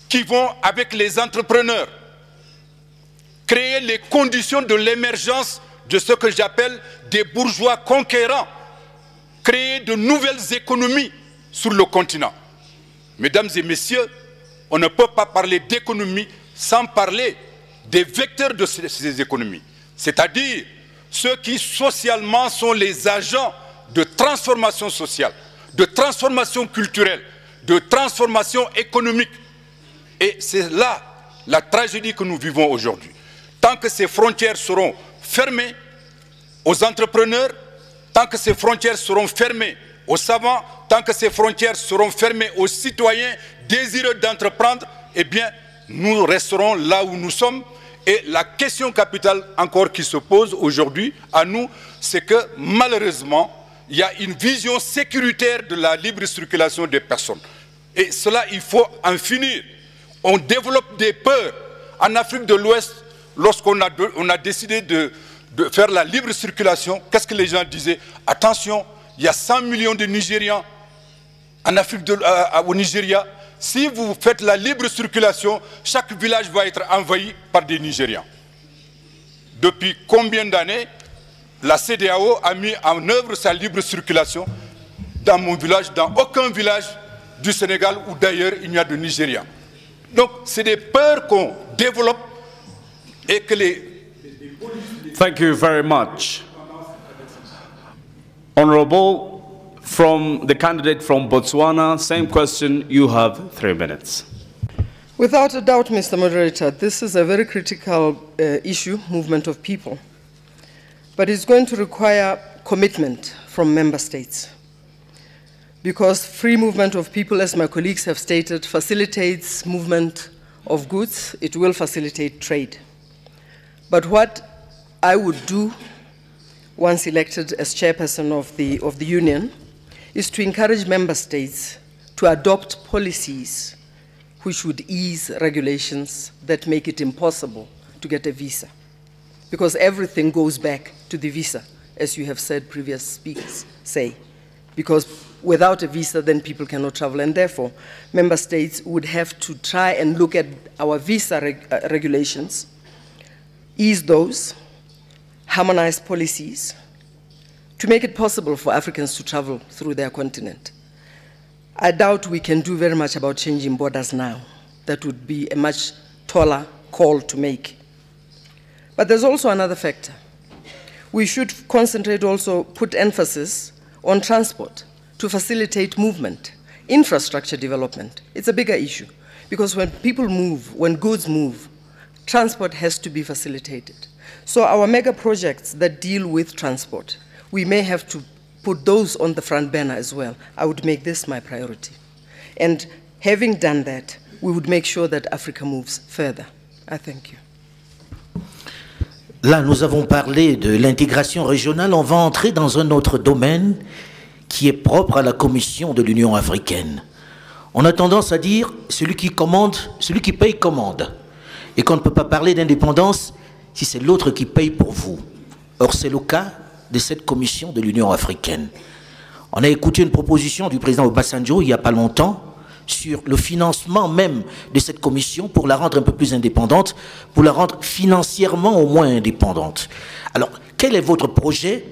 qui vont avec les entrepreneurs créer les conditions de l'émergence de ce que j'appelle des bourgeois conquérants, créer de nouvelles économies sur le continent. Mesdames et messieurs, on ne peut pas parler d'économie sans parler des vecteurs de ces économies, c'est-à-dire ceux qui socialement sont les agents de transformation sociale, de transformation culturelle, de transformation économique. Et c'est là la tragédie que nous vivons aujourd'hui. Tant que ces frontières seront fermées aux entrepreneurs, tant que ces frontières seront fermées aux savants, tant que ces frontières seront fermées aux citoyens désireux d'entreprendre, eh bien, nous resterons là où nous sommes. Et la question capitale encore qui se pose aujourd'hui à nous, c'est que malheureusement, il y a une vision sécuritaire de la libre circulation des personnes. Et cela, il faut en finir. On développe des peurs. En Afrique de l'Ouest, lorsqu'on a décidé de faire la libre circulation, qu'est-ce que les gens disaient? Attention, il y a 100 millions de Nigérians en Afrique au Nigeria. Si vous faites la libre circulation, chaque village va être envahi par des Nigérians. Depuis combien d'années la CEDEAO a mis en œuvre sa libre circulation? Dans mon village, dans aucun village du Sénégal ou d'ailleurs, il n'y a de Nigérians. Donc, c'est des peurs qu'on développe et que les... Thank you very much. Honorable, from the candidate from Botswana, same question, you have 3 minutes. Without a doubt, Mr. Moderator, this is a very critical issue, movement of people. But it's going to require commitment from member states. Because free movement of people, as my colleagues have stated, facilitates movement of goods. It will facilitate trade. But what I would do, once elected as chairperson of the Union, is to encourage member states to adopt policies which would ease regulations that make it impossible to get a visa. Because everything goes back to the visa, as you have said, previous speakers say. Because without a visa, then people cannot travel, and therefore, member states would have to try and look at our visa regulations, ease those, harmonize policies, to make it possible for Africans to travel through their continent. I doubt we can do very much about changing borders now. That would be a much taller call to make. But there's also another factor. We should concentrate also, put emphasis on transport to facilitate movement, infrastructure development. It's a bigger issue because when people move, when goods move, transport has to be facilitated. So our mega projects that deal with transport, we may have to put those on the front burner as well. I would make this my priority. And having done that, we would make sure that Africa moves further. I thank you. Là, nous avons parlé de l'intégration régionale. On va entrer dans un autre domaine qui est propre à la Commission de l'Union africaine. On a tendance à dire celui qui commande, celui qui paye commande. Et qu'on ne peut pas parler d'indépendance si c'est l'autre qui paye pour vous. Or, c'est le cas de cette Commission de l'Union africaine. On a écouté une proposition du président Obasanjo il n'y a pas longtemps sur le financement même de cette commission pour la rendre un peu plus indépendante, pour la rendre financièrement au moins indépendante. Alors, quel est votre projet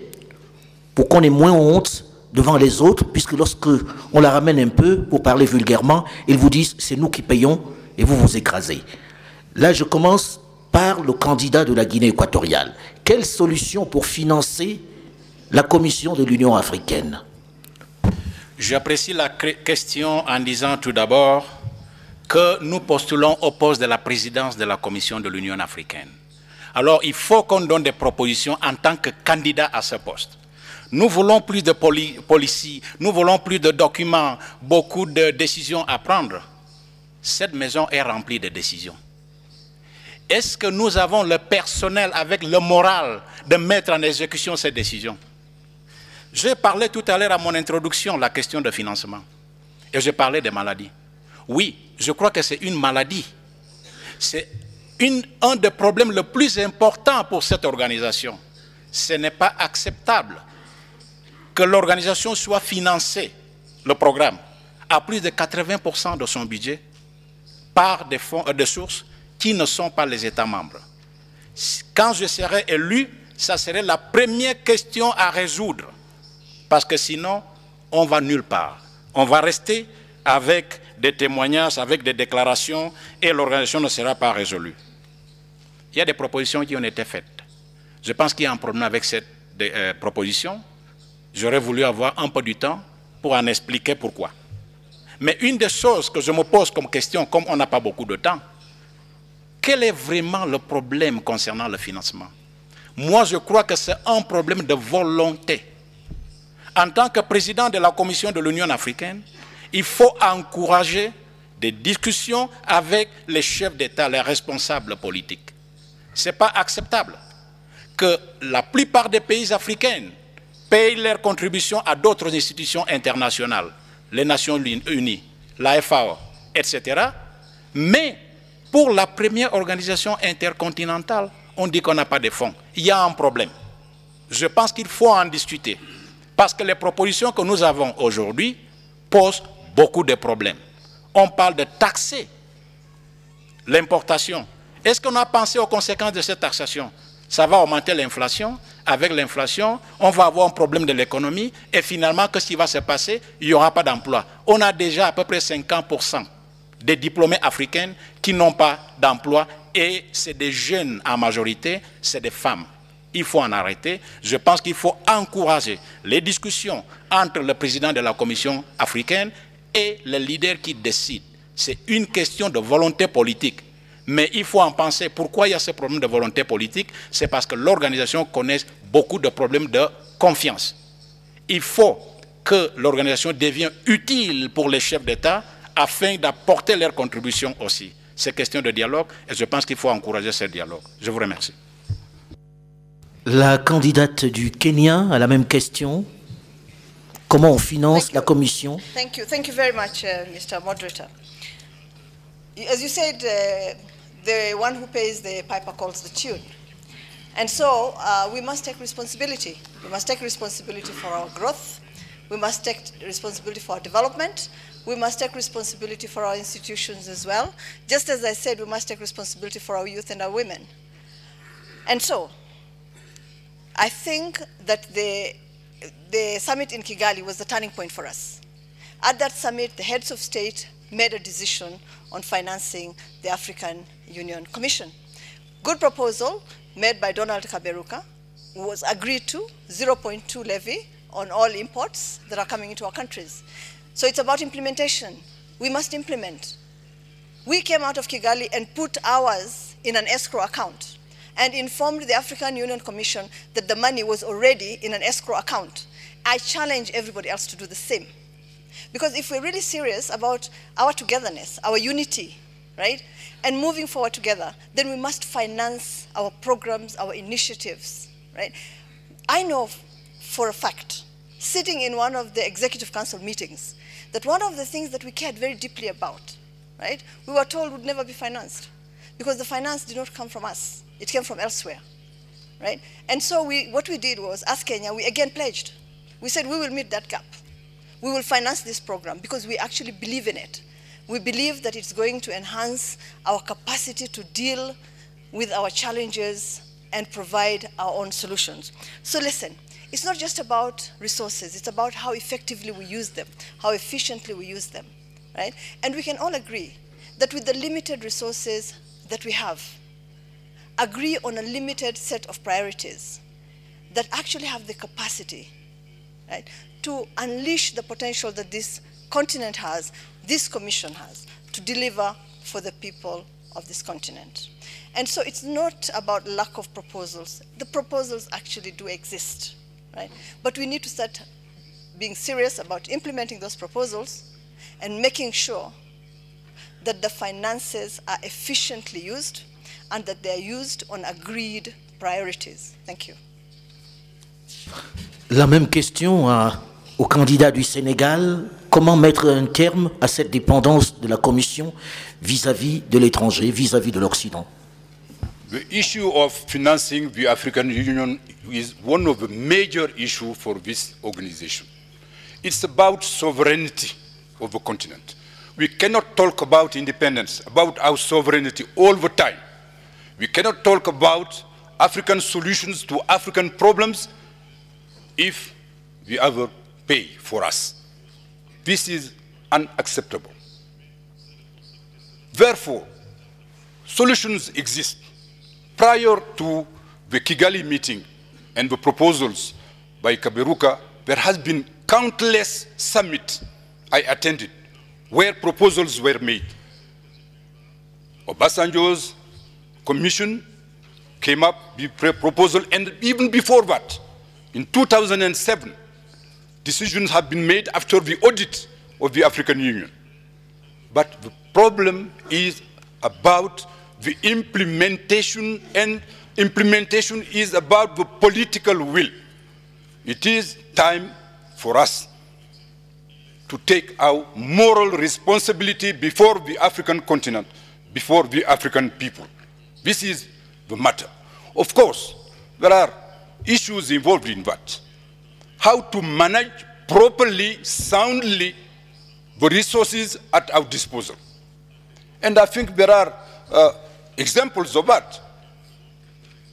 pour qu'on ait moins honte devant les autres, puisque lorsque on la ramène un peu, pour parler vulgairement, ils vous disent c'est nous qui payons et vous vous écrasez. Là, je commence par le candidat de la Guinée équatoriale. Quelle solution pour financer la Commission de l'Union africaine? J'apprécie la question en disant tout d'abord que nous postulons au poste de la présidence de la Commission de l'Union africaine. Alors, il faut qu'on donne des propositions en tant que candidat à ce poste. Nous voulons plus de policy, nous voulons plus de documents, beaucoup de décisions à prendre. Cette maison est remplie de décisions. Est-ce que nous avons le personnel avec le moral de mettre en exécution ces décisions? J'ai parlé tout à l'heure à mon introduction la question de financement. Et j'ai parlé des maladies. Oui, je crois que c'est une maladie. C'est un des problèmes les plus importants pour cette organisation. Ce n'est pas acceptable que l'organisation soit financée, le programme, à plus de 80% de son budget par des fonds, des sources qui ne sont pas les États membres. Quand je serai élu, ça serait la première question à résoudre. Parce que sinon, on va nulle part. On va rester avec des témoignages, avec des déclarations, et l'organisation ne sera pas résolue. il y a des propositions qui ont été faites. Je pense qu'il y a un problème avec cette proposition. J'aurais voulu avoir un peu du temps pour en expliquer pourquoi. Mais une des choses que je me pose comme question, comme on n'a pas beaucoup de temps, quel est vraiment le problème concernant le financement? Moi, je crois que c'est un problème de volonté. En tant que président de la Commission de l'Union africaine, il faut encourager des discussions avec les chefs d'État, les responsables politiques. Ce n'est pas acceptable que la plupart des pays africains payent leurs contributions à d'autres institutions internationales, les Nations Unies, la FAO, etc. Mais pour la première organisation intercontinentale, on dit qu'on n'a pas de fonds. Il y a un problème. Je pense qu'il faut en discuter. Parce que les propositions que nous avons aujourd'hui posent beaucoup de problèmes. On parle de taxer l'importation. Est-ce qu'on a pensé aux conséquences de cette taxation? Ça va augmenter l'inflation. Avec l'inflation, on va avoir un problème de l'économie. Et finalement, qu'est-ce qui va se passer? Il n'y aura pas d'emploi. On a déjà à peu près 50% des diplômés africains qui n'ont pas d'emploi. Et c'est des jeunes en majorité, c'est des femmes. Il faut en arrêter. Je pense qu'il faut encourager les discussions entre le président de la Commission africaine et les leaders qui décident. C'est une question de volonté politique. Mais il faut en penser. Pourquoi il y a ce problème de volonté politique? C'est parce que l'organisation connaît beaucoup de problèmes de confiance. Il faut que l'organisation devienne utile pour les chefs d'État afin d'apporter leur contribution aussi. C'est question de dialogue et je pense qu'il faut encourager ce dialogue. Je vous remercie. La candidate du Kenya a la même question. Comment on finance la commission? Thank you very much, Mr. Moderator. As you said, the one who pays the piper calls the tune. And so we must take responsibility. We must take responsibility for our growth. We must take responsibility for our development. We must take responsibility for our institutions as well. Just as I said, we must take responsibility for our youth and our women. And so I think that the summit in Kigali was the turning point for us. At that summit, the heads of state made a decision on financing the African Union Commission. Good proposal made by Donald Kaberuka was agreed to, 0.2 levy on all imports that are coming into our countries. So it's about implementation. We must implement. We came out of Kigali and put ours in an escrow account and informed the African Union Commission that the money was already in an escrow account. I challenge everybody else to do the same. Because if we're really serious about our togetherness, our unity, right, and moving forward together, then we must finance our programs, our initiatives, right? I know for a fact, sitting in one of the Executive Council meetings, that one of the things that we cared very deeply about, right, we were told would never be financed because the finance did not come from us. It came from elsewhere, right? And so what we did was, as Kenya, we again pledged. We said we will meet that gap. We will finance this program because we actually believe in it. We believe that it's going to enhance our capacity to deal with our challenges and provide our own solutions. So listen, it's not just about resources, it's about how effectively we use them, how efficiently we use them, right? And we can all agree that with the limited resources that we have, agree on a limited set of priorities that actually have the capacity, right, to unleash the potential that this continent has, this commission has, to deliver for the people of this continent. And so it's not about lack of proposals. The proposals actually do exist, right? But we need to start being serious about implementing those proposals and making sure that the finances are efficiently used and that they are used on agreed priorities. Thank you. La même question au candidat du Sénégal. Comment mettre un terme à cette dépendance de la Commission vis-à-vis de l'étranger, vis-à-vis de l'Occident? The issue of financing the African Union is one of the major issues for this organization. It's about sovereignty of the continent. We cannot talk about independence, about our sovereignty all the time. We cannot talk about African solutions to African problems if the other pay for us. This is unacceptable. Therefore, solutions exist. prior to the Kigali meeting and the proposals by Kaberuka, there has been countless summits I attended where proposals were made. Obasanjo's commission came up with a proposal, and even before that, in 2007, decisions have been made after the audit of the African Union. But the problem is about the implementation, and implementation is about the political will. It is time for us to take our moral responsibility before the African continent, before the African people. This is the matter. Of course, there are issues involved in that. How to manage properly, soundly, the resources at our disposal. And I think there are examples of that.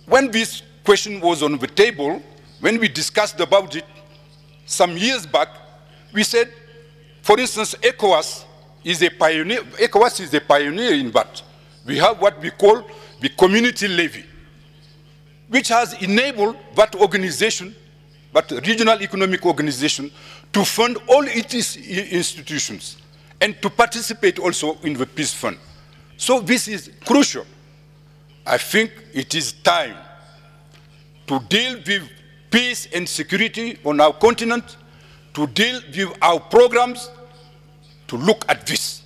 When this question was on the table, when we discussed about it some years back, we said, for instance, ECOWAS is a pioneer. ECOWAS is a pioneer in that. We have what we call the community levy, which has enabled that organization, that regional economic organization, to fund all its institutions and to participate also in the peace fund. So this is crucial. I think it is time to deal with peace and security on our continent, to deal with our programs, to look at this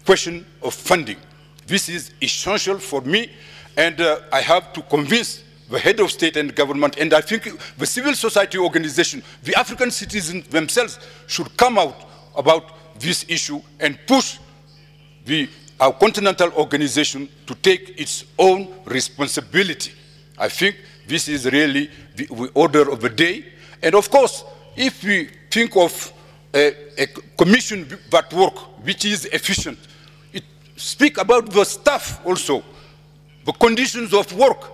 question of funding. This is essential for me, and I have to convince the head of state and government, and I think the civil society organization, the African citizens themselves should come out about this issue and push our continental organization to take its own responsibility. I think this is really the order of the day. And of course, if we think of a commission that work, which is efficient, it speak about the staff also, the conditions of work,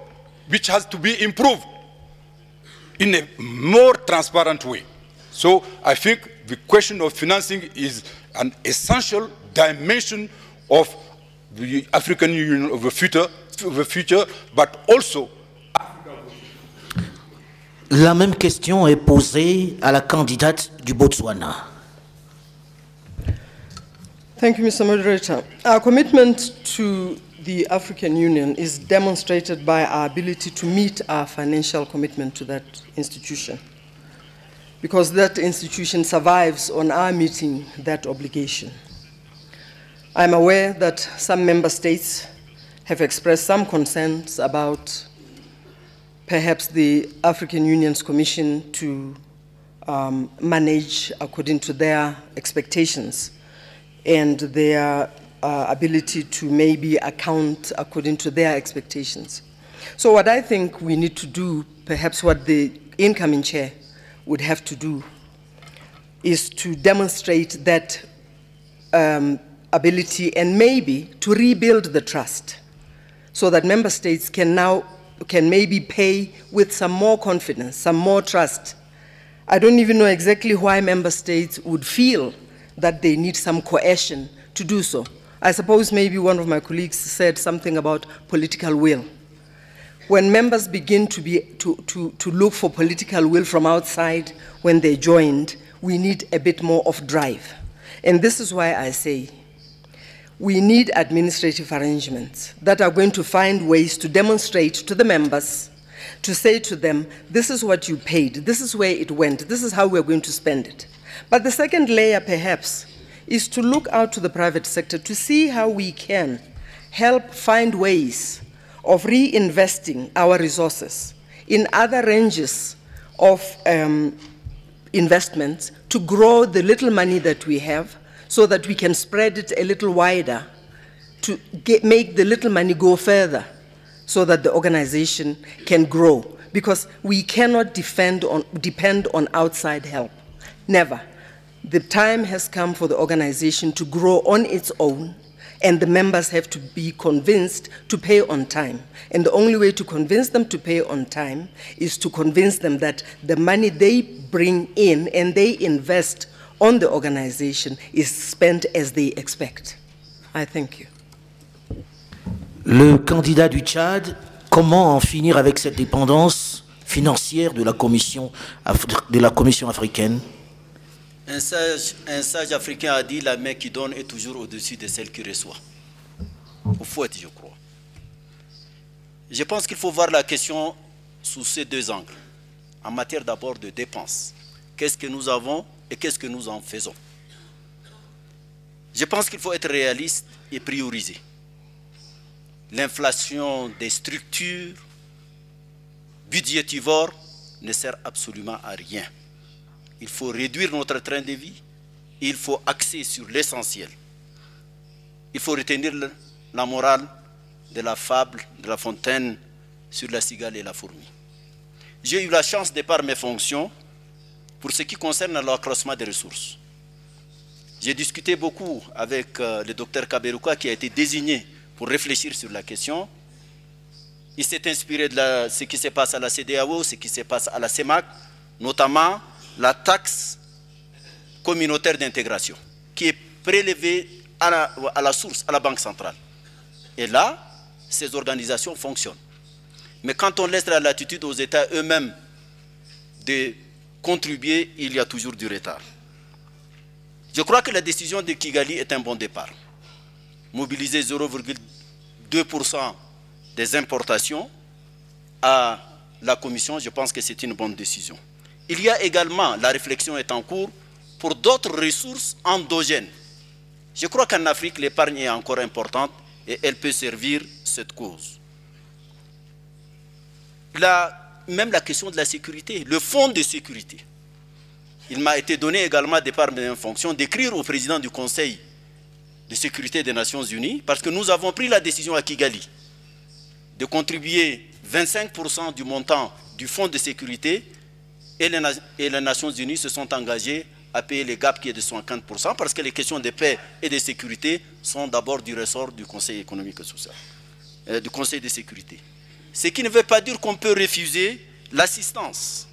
which has to be improved in a more transparent way. So I think the question of financing is an essential dimension of the African Union of the future, but also La même question est posée à la candidate du Botswana. Thank you, Mr. Moderator. Our commitment to the African Union is demonstrated by our ability to meet our financial commitment to that institution, because that institution survives on our meeting that obligation. I'm aware that some member states have expressed some concerns about perhaps the African Union's commission to manage according to their expectations and their ability to maybe account according to their expectations. So what I think we need to do, perhaps what the incoming chair would have to do, is to demonstrate that ability and maybe to rebuild the trust so that member states can maybe pay with some more confidence, some more trust. I don't even know exactly why member states would feel that they need some coercion to do so. I suppose maybe one of my colleagues said something about political will. When members begin to look for political will from outside when they joined, we need a bit more of drive. And this is why I say we need administrative arrangements that are going to find ways to demonstrate to the members, to say to them, this is what you paid, this is where it went, this is how we're going to spend it. But the second layer, perhaps, is to look out to the private sector to see how we can help find ways of reinvesting our resources in other ranges of investments to grow the little money that we have, so that we can spread it a little wider to make the little money go further so that the organization can grow. Because we cannot depend on outside help. Never. The time has come for the organization to grow on its own, and the members have to be convinced to pay on time. And the only way to convince them to pay on time is to convince them that the money they bring in and they invest on the organization is spent as they expect. I thank you. Le candidat du Tchad, comment en finir avec cette dépendance financière de la Commission africaine? Un sage africain a dit: la main qui donne est toujours au-dessus de celle qui reçoit. Au fait, je crois. Je pense qu'il faut voir la question sous ces deux angles. En matière d'abord de dépenses. Qu'est-ce que nous avons et qu'est-ce que nous en faisons? Je pense qu'il faut être réaliste et prioriser. L'inflation des structures budgétivores ne sert absolument à rien. Il faut réduire notre train de vie, il faut axer sur l'essentiel. Il faut retenir la morale de la fable de La Fontaine sur la cigale et la fourmi. J'ai eu la chance de par mes fonctions pour ce qui concerne l'accroissement des ressources. J'ai discuté beaucoup avec le docteur Kaberuka qui a été désigné pour réfléchir sur la question. Il s'est inspiré de ce qui se passe à la CEDEAO, ce qui se passe à la CEMAC, notamment la taxe communautaire d'intégration, qui est prélevée à la source, à la Banque centrale. Et là, ces organisations fonctionnent. Mais quand on laisse la latitude aux États eux-mêmes de contribuer, il y a toujours du retard. Je crois que la décision de Kigali est un bon départ. Mobiliser 0,2% des importations à la Commission, je pense que c'est une bonne décision. Il y a également, la réflexion est en cours, pour d'autres ressources endogènes. Je crois qu'en Afrique, l'épargne est encore importante et elle peut servir cette cause. Même la question de la sécurité, le fonds de sécurité. Il m'a été donné également, de par mes fonctions, d'écrire au président du Conseil de sécurité des Nations Unies, parce que nous avons pris la décision à Kigali de contribuer 25% du montant du fonds de sécurité et les Nations Unies se sont engagées à payer les gaps qui est de 50%, parce que les questions de paix et de sécurité sont d'abord du ressort du Conseil économique et social, du Conseil de sécurité. Ce qui ne veut pas dire qu'on peut refuser l'assistance,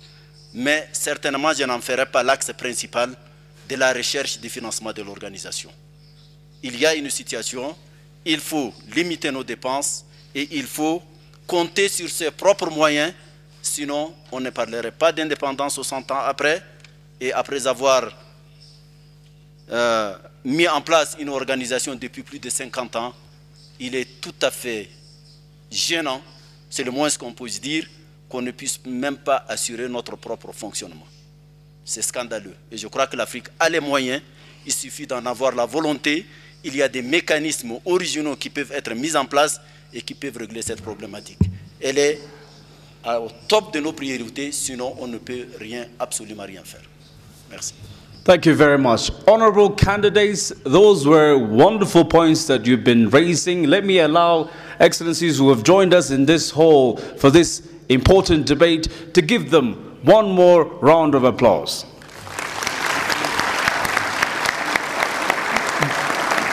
mais certainement je n'en ferai pas l'axe principal de la recherche du financement de l'organisation. Il y a une situation, il faut limiter nos dépenses et il faut compter sur ses propres moyens, sinon on ne parlerait pas d'indépendance 60 ans après, et après avoir mis en place une organisation depuis plus de 50 ans, il est tout à fait gênant, c'est le moins qu'on puisse dire, qu'on ne puisse même pas assurer notre propre fonctionnement. C'est scandaleux. Et je crois que l'Afrique a les moyens, il suffit d'en avoir la volonté. Il y a des mécanismes originaux qui peuvent être mis en place et qui peuvent régler cette problématique. Elle est au top de nos priorités, sinon on ne peut rien, absolument rien faire. Merci. Thank you very much. Honorable candidates, those were wonderful points that you've been raising. Let me allow excellencies who have joined us in this hall for this important debate to give them one more round of applause.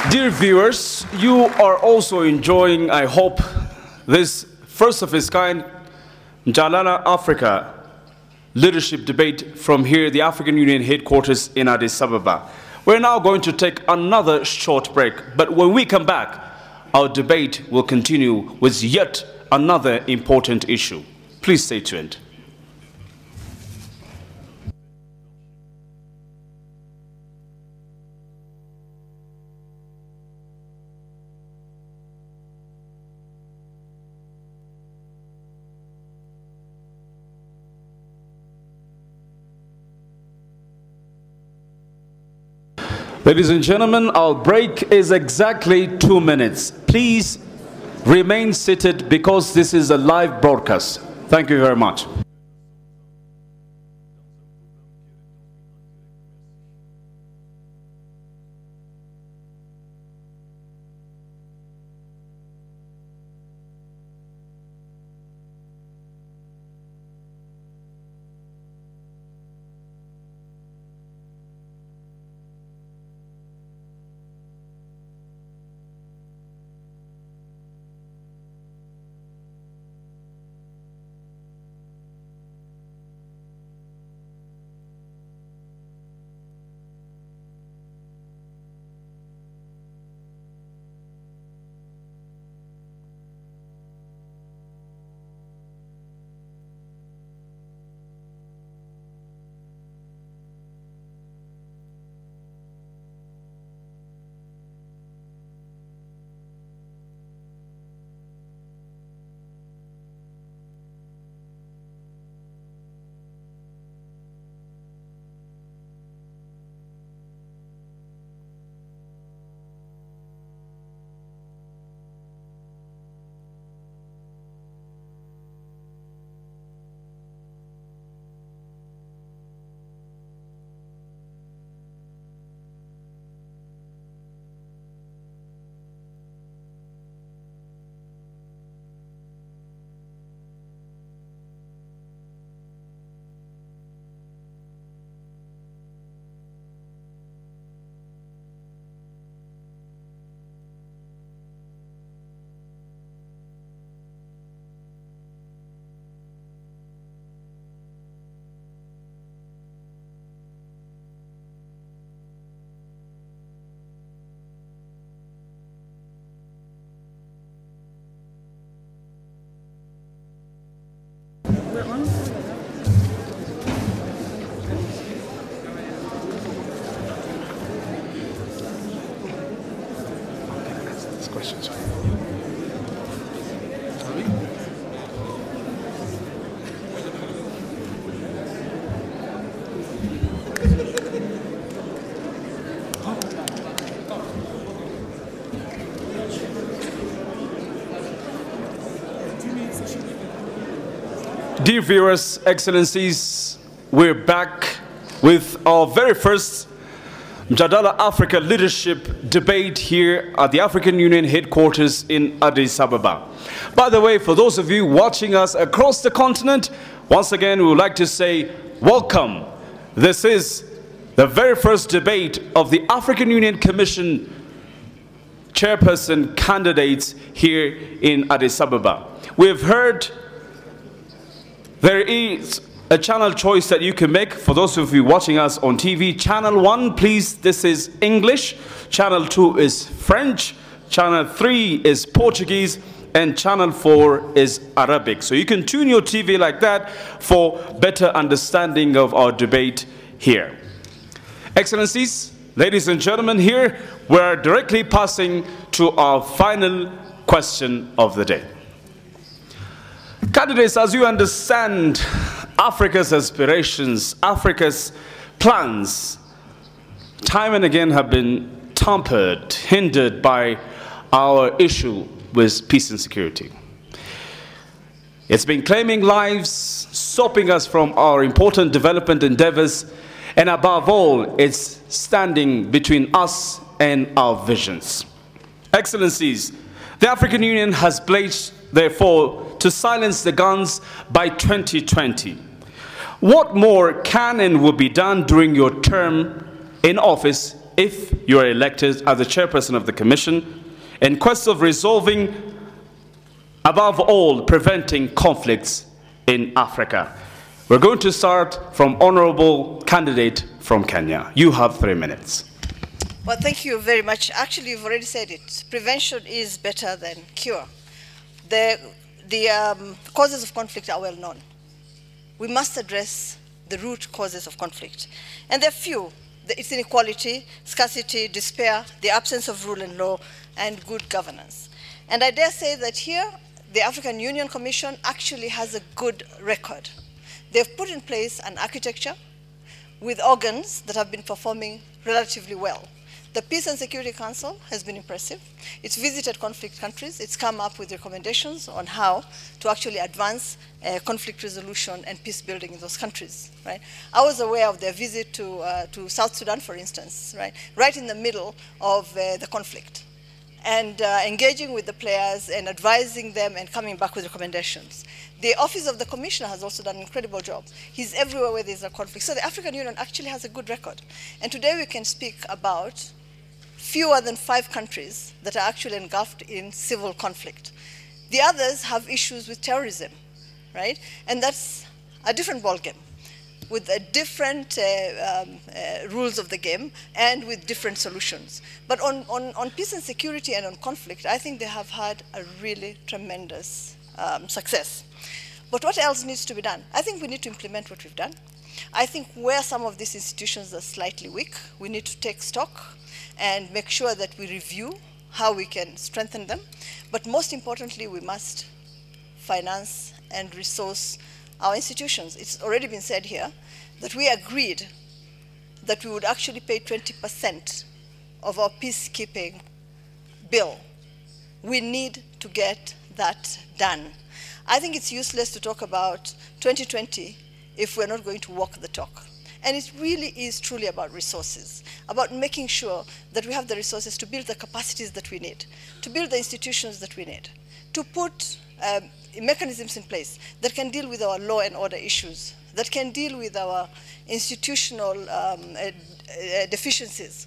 Dear viewers, you are also enjoying, I hope, this first of its kind Jalala Africa leadership debate from here, the African Union headquarters in Addis Ababa. We're now going to take another short break, but when we come back, our debate will continue with yet another important issue. Please stay tuned. Ladies and gentlemen, our break is exactly 2 minutes. Please remain seated because this is a live broadcast. Thank you very much. questions. Dear viewers, excellencies, we're back with our very first Mjadala Africa leadership debate here at the African Union headquarters in Addis Ababa. By the way, for those of you watching us across the continent, once again, we would like to say welcome. This is the very first debate of the African Union Commission chairperson candidates here in Addis Ababa. We've heard there is a channel choice that you can make for those of you watching us on TV. Channel 1, please, this is English. Channel 2 is French. Channel 3 is Portuguese. And Channel 4 is Arabic. So you can tune your TV like that for better understanding of our debate here. Excellencies, ladies and gentlemen, here we're directly passing to our final question of the day. Candidates, as you understand, Africa's aspirations, Africa's plans, time and again have been tampered, hindered by our issue with peace and security. It's been claiming lives, stopping us from our important development endeavors, and above all, it's standing between us and our visions. Excellencies, the African Union has pledged, therefore, to silence the guns by 2020. What more can and will be done during your term in office if you are elected as the chairperson of the Commission in quest of resolving, above all, preventing conflicts in Africa? We're going to start from honorable candidate from Kenya. You have 3 minutes. Well, thank you very much. Actually, you've already said it. Prevention is better than cure. The causes of conflict are well known. We must address the root causes of conflict. And there are few. It's inequality, scarcity, despair, the absence of rule and law, and good governance. And I dare say that here, the African Union Commission actually has a good record. They've put in place an architecture with organs that have been performing relatively well. The Peace and Security Council has been impressive. It's visited conflict countries. It's come up with recommendations on how to actually advance conflict resolution and peace building in those countries. Right? I was aware of their visit to South Sudan, for instance, right in the middle of the conflict, and engaging with the players and advising them and coming back with recommendations. The Office of the Commissioner has also done an incredible job. He's everywhere where there's a conflict. So the African Union actually has a good record. And today we can speak about fewer than 5 countries that are actually engulfed in civil conflict. The others have issues with terrorism, right? And that's a different ballgame with a different rules of the game and with different solutions. But on peace and security and on conflict, I think they have had a really tremendous success. But what else needs to be done? I think we need to implement what we've done. I think where some of these institutions are slightly weak, we need to take stock and make sure that we review how we can strengthen them. But most importantly, we must finance and resource our institutions. It's already been said here that we agreed that we would actually pay 20% of our peacekeeping bill. We need to get that done. I think it's useless to talk about 2020 if we're not going to walk the talk. And it really is truly about resources, about making sure that we have the resources to build the capacities that we need, to build the institutions that we need, to put mechanisms in place that can deal with our law and order issues, that can deal with our institutional deficiencies.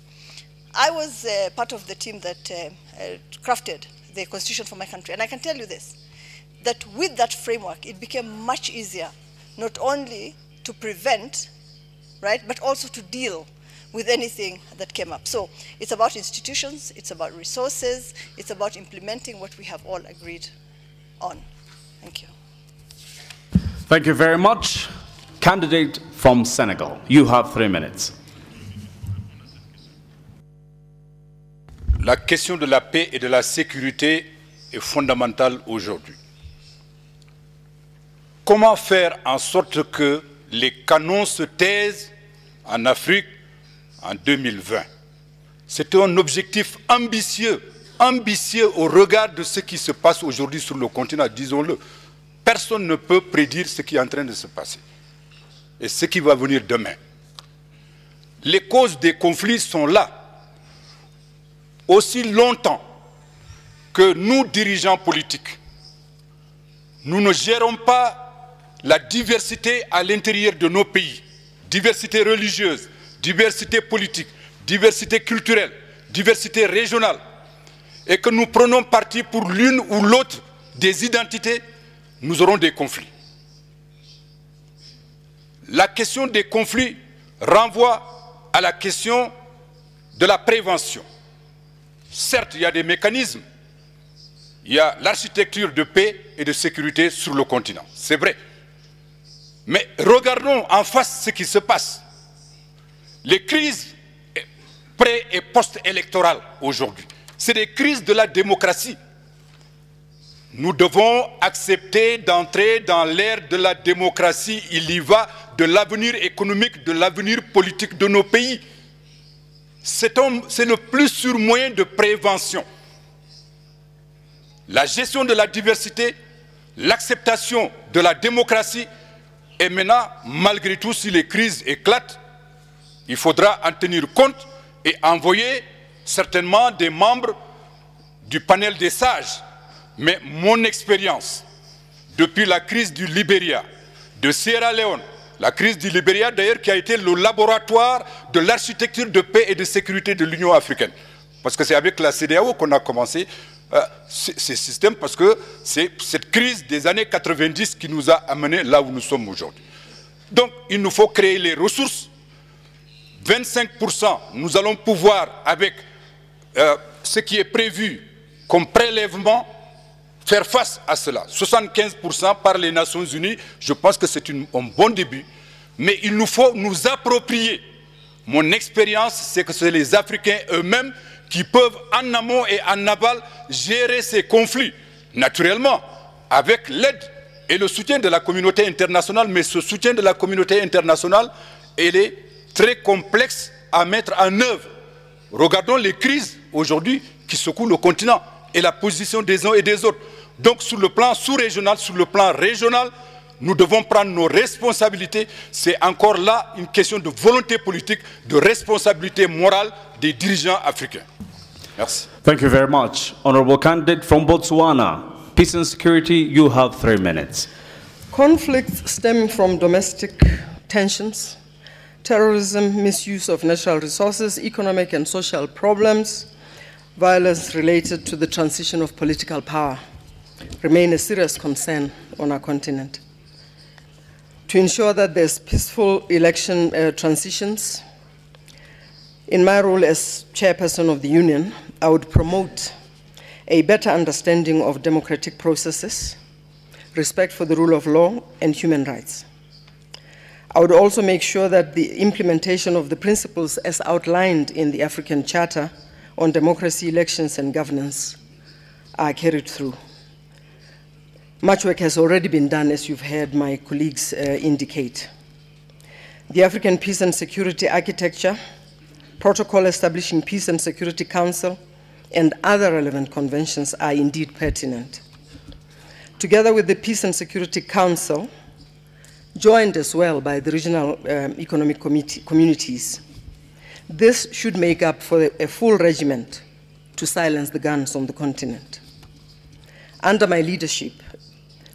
I was part of the team that crafted the constitution for my country, and I can tell you this, that with that framework, it became much easier not only to prevent, right, but also to deal with anything that came up. So it's about institutions, it's about resources, it's about implementing what we have all agreed on. Thank you. Thank you very much. Candidate from Senegal, you have 3 minutes. la question de la paix et de la sécurité est fondamentale aujourd'hui. Comment faire en sorte que les canons se taisent en Afrique en 2020? C'est un objectif ambitieux au regard de ce qui se passe aujourd'hui sur le continent, disons-le. Personne ne peut prédire ce qui est en train de se passer et ce qui va venir demain. Les causes des conflits sont là. Aussi longtemps que nous, dirigeants politiques, nous ne gérons pas la diversité à l'intérieur de nos pays, diversité religieuse, diversité politique, diversité culturelle, diversité régionale, et que nous prenons parti pour l'une ou l'autre des identités, nous aurons des conflits. La question des conflits renvoie à la question de la prévention. Certes, il y a des mécanismes, il y a l'architecture de paix et de sécurité sur le continent, c'est vrai. Mais regardons en face ce qui se passe. Les crises pré- et post-électorales aujourd'hui, c'est des crises de la démocratie. Nous devons accepter d'entrer dans l'ère de la démocratie. Il y va de l'avenir économique, de l'avenir politique de nos pays. C'est le plus sûr moyen de prévention. La gestion de la diversité, l'acceptation de la démocratie, et maintenant, malgré tout, si les crises éclatent, il faudra en tenir compte et envoyer certainement des membres du panel des sages. Mais mon expérience, depuis la crise du Libéria, de Sierra Leone, la crise du Libéria d'ailleurs qui a été le laboratoire de l'architecture de paix et de sécurité de l'Union africaine. Parce que c'est avec la CEDEAO qu'on a commencé ces systèmes, parce que c'est cette crise des années 90 qui nous a amenés là où nous sommes aujourd'hui. Donc il nous faut créer les ressources. 25%, nous allons pouvoir, avec ce qui est prévu comme prélèvement, faire face à cela. 75% par les Nations Unies, je pense que c'est un bon début. Mais il nous faut nous approprier. Mon expérience, c'est que c'est les Africains eux-mêmes qui peuvent en amont et en aval gérer ces conflits. Naturellement, avec l'aide et le soutien de la communauté internationale, mais ce soutien de la communauté internationale, il est très complexe à mettre en œuvre. Regardons les crises aujourd'hui qui secouent le continent et la position des uns et des autres. Donc sur le plan sous-régional, sur le plan régional, nous devons prendre nos responsabilités. C'est encore là une question de volonté politique, de responsabilité morale des dirigeants africains. Merci. Thank you very much. Honorable candidate from Botswana, Peace and Security, you have 3 minutes. Conflicts stemming from domestic tensions, terrorism, misuse of natural resources, economic and social problems, violence related to the transition of political power remain a serious concern on our continent. To ensure that there's peaceful election transitions, in my role as chairperson of the Union, I would promote a better understanding of democratic processes, respect for the rule of law, and human rights. I would also make sure that the implementation of the principles as outlined in the African Charter on democracy, elections, and governance are carried through. Much work has already been done, as you've heard my colleagues indicate. The African Peace and Security Architecture, protocol establishing Peace and Security Council, and other relevant conventions are indeed pertinent. Together with the Peace and Security Council, joined as well by the regional economic communities, this should make up for a full regiment to silence the guns on the continent. Under my leadership,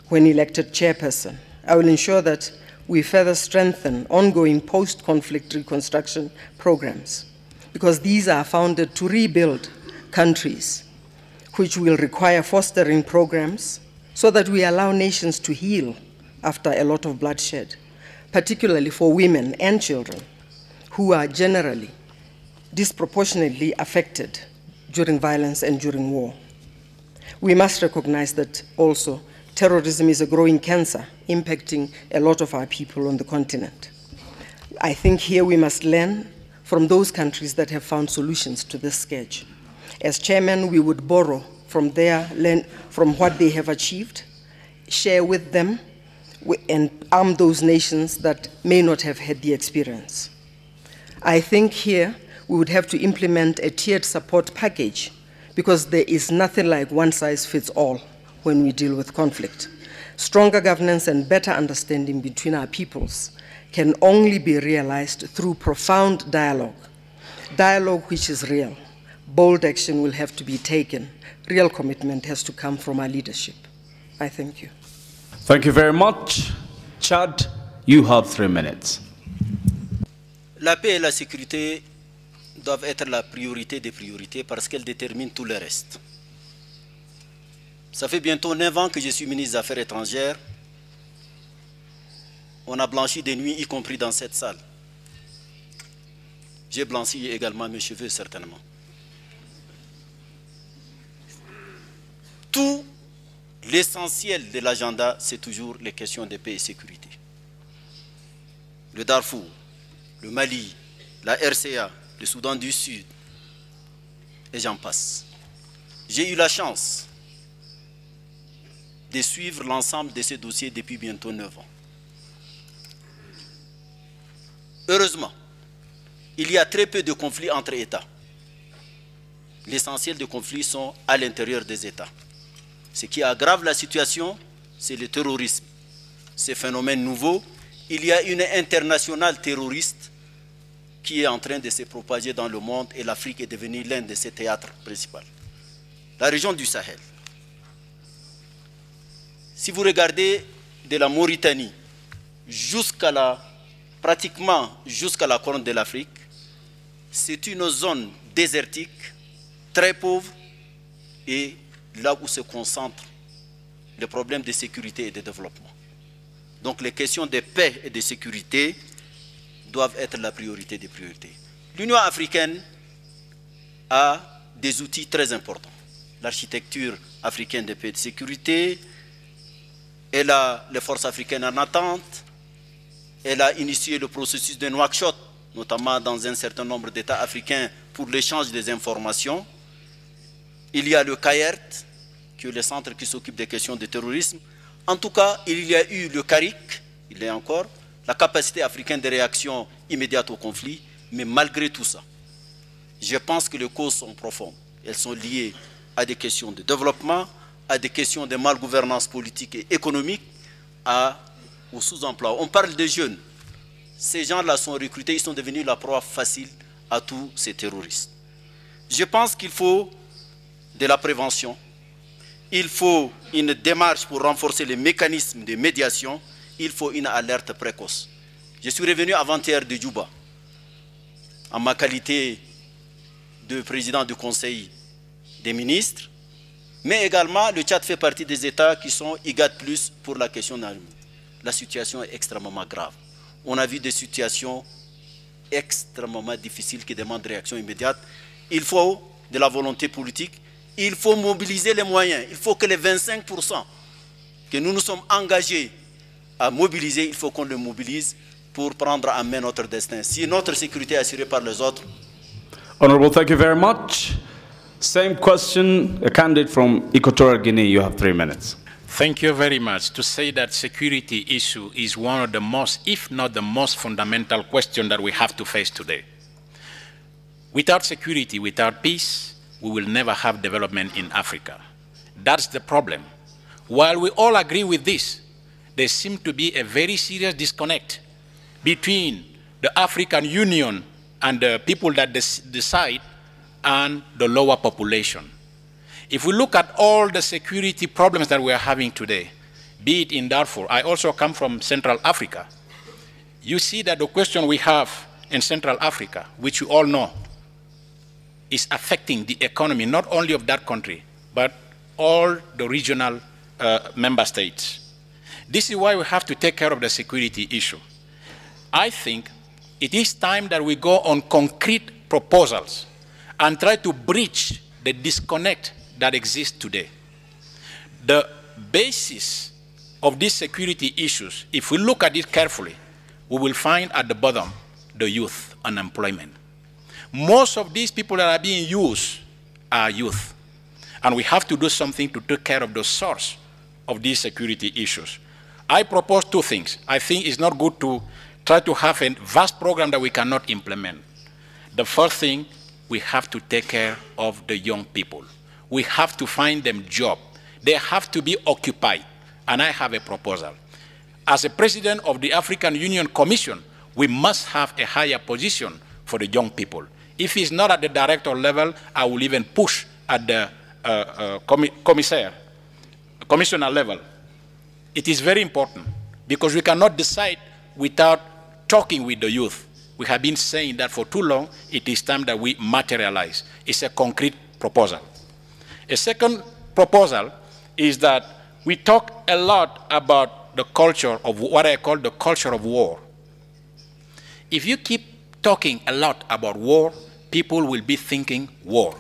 when elected chairperson, I will ensure that we further strengthen ongoing post-conflict reconstruction programs, because these are founded to rebuild countries, which will require fostering programs so that we allow nations to heal after a lot of bloodshed, particularly for women and children, who are generally disproportionately affected during violence and during war. We must recognize that also terrorism is a growing cancer impacting a lot of our people on the continent. I think here we must learn from those countries that have found solutions to this scourge. As chairman, we would borrow from from what they have achieved, share with them, and arm those nations that may not have had the experience. I think here we would have to implement a tiered support package because there is nothing like one size fits all when we deal with conflict. Stronger governance and better understanding between our peoples can only be realized through profound dialogue, dialogue which is real. Bold action will have to be taken. Real commitment has to come from our leadership. I thank you. Thank you very much. Chad, you have 3 minutes. La paix et la sécurité doivent être la priorité des priorités parce qu'elles déterminent tout le reste. Ça fait bientôt 9 ans que je suis ministre des Affaires étrangères. On a blanchi des nuits, y compris dans cette salle. J'ai blanchi également mes cheveux, certainement. Tout l'essentiel de l'agenda, c'est toujours les questions de paix et sécurité. Le Darfour, le Mali, la RCA, le Soudan du Sud, et j'en passe. J'ai eu la chance de suivre l'ensemble de ces dossiers depuis bientôt 9 ans. Heureusement, il y a très peu de conflits entre États. L'essentiel des conflits sont à l'intérieur des États. Ce qui aggrave la situation, c'est le terrorisme. Ce phénomène nouveau, il y a une internationale terroriste qui est en train de se propager dans le monde et l'Afrique est devenue l'un de ses théâtres principaux. La région du Sahel. Si vous regardez de la Mauritanie pratiquement jusqu'à la Corne de l'Afrique, c'est une zone désertique, très pauvre et là où se concentrent les problèmes de sécurité et de développement. Donc les questions de paix et de sécurité doivent être la priorité des priorités. L'Union africaine a des outils très importants. L'architecture africaine de paix et de sécurité, elle a les forces africaines en attente, elle a initié le processus de Nouakchott, notamment dans un certain nombre d'États africains pour l'échange des informations. Il y a le CAERT, qui est le centre qui s'occupe des questions de terrorisme. En tout cas, il y a eu le CARIC, il est encore, la capacité africaine de réaction immédiate au conflit, mais malgré tout ça, je pense que les causes sont profondes. Elles sont liées à des questions de développement, à des questions de malgouvernance politique et économique, au sous-emploi. On parle des jeunes. Ces gens-là sont recrutés, ils sont devenus la proie facile à tous ces terroristes. Je pense qu'il faut de la prévention. Il faut une démarche pour renforcer les mécanismes de médiation. Il faut une alerte précoce. Je suis revenu avant-hier de Djouba, en ma qualité de président du Conseil des ministres, mais également le Tchad fait partie des États qui sont IGAD+, pour la question de l'armée. La situation est extrêmement grave. On a vu des situations extrêmement difficiles qui demandent réaction immédiate. Il faut de la volonté politique. Il faut mobiliser les moyens. Il faut que les 25% que nous nous sommes engagés à mobiliser, il faut qu'on le mobilise pour prendre en main notre destin. Si notre sécurité est assurée par les autres. Honorable, thank you very much. Same question, a candidate from Equatorial Guinea. You have 3 minutes. Thank you very much. To say that security issue is one of the most, if not the most fundamental question that we have to face today. Without security, without peace, we will never have development in Africa. That's the problem. While we all agree with this, there seems to be a very serious disconnect between the African Union and the people that decide and the lower population. If we look at all the security problems that we are having today, be it in Darfur, I also come from Central Africa, you see that the question we have in Central Africa, which you all know, is affecting the economy not only of that country, but all the regional member states. This is why we have to take care of the security issue. I think it is time that we go on concrete proposals and try to bridge the disconnect that exists today. The basis of these security issues, if we look at it carefully, we will find at the bottom the youth unemployment. Most of these people that are being used our youth. And we have to do something to take care of the source of these security issues. I propose two things. I think it's not good to try to have a vast program that we cannot implement. The first thing, we have to take care of the young people. We have to find them jobs. They have to be occupied. And I have a proposal. As a president of the African Union Commission, we must have a higher position for the young people. If it's not at the director level, I will even push at the commissioner level. It is very important because we cannot decide without talking with the youth. We have been saying that for too long. It is time that we materialize. It's a concrete proposal. A second proposal is that we talk a lot about the culture of what I call the culture of war. If you keep talking a lot about war, people will be thinking war.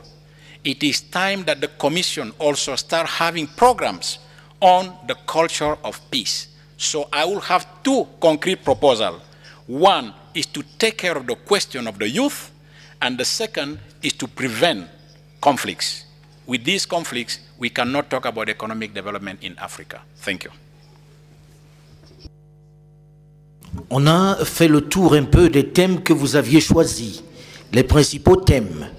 It is time that the Commission also start having programs on the culture of peace. So I will have two concrete proposals. One is to take care of the question of the youth, and the second is to prevent conflicts. With these conflicts, we cannot talk about economic development in Africa. Thank you. On a fait le tour un peu des thèmes que vous aviez choisis, les principaux thèmes.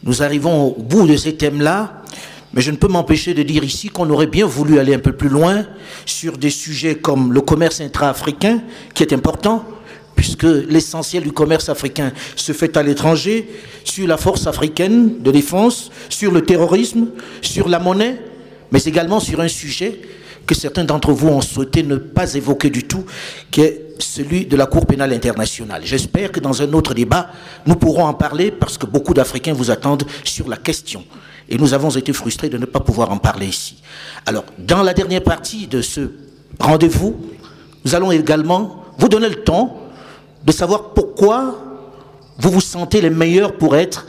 Nous arrivons au bout de ces thèmes-là, mais je ne peux m'empêcher de dire ici qu'on aurait bien voulu aller un peu plus loin sur des sujets comme le commerce intra-africain, qui est important, puisque l'essentiel du commerce africain se fait à l'étranger, sur la force africaine de défense, sur le terrorisme, sur la monnaie, mais également sur un sujet que certains d'entre vous ont souhaité ne pas évoquer du tout, qui est celui de la Cour pénale internationale. J'espère que dans un autre débat, nous pourrons en parler parce que beaucoup d'Africains vous attendent sur la question. Et nous avons été frustrés de ne pas pouvoir en parler ici. Alors, dans la dernière partie de ce rendez-vous, nous allons également vous donner le temps de savoir pourquoi vous vous sentez les meilleurs pour être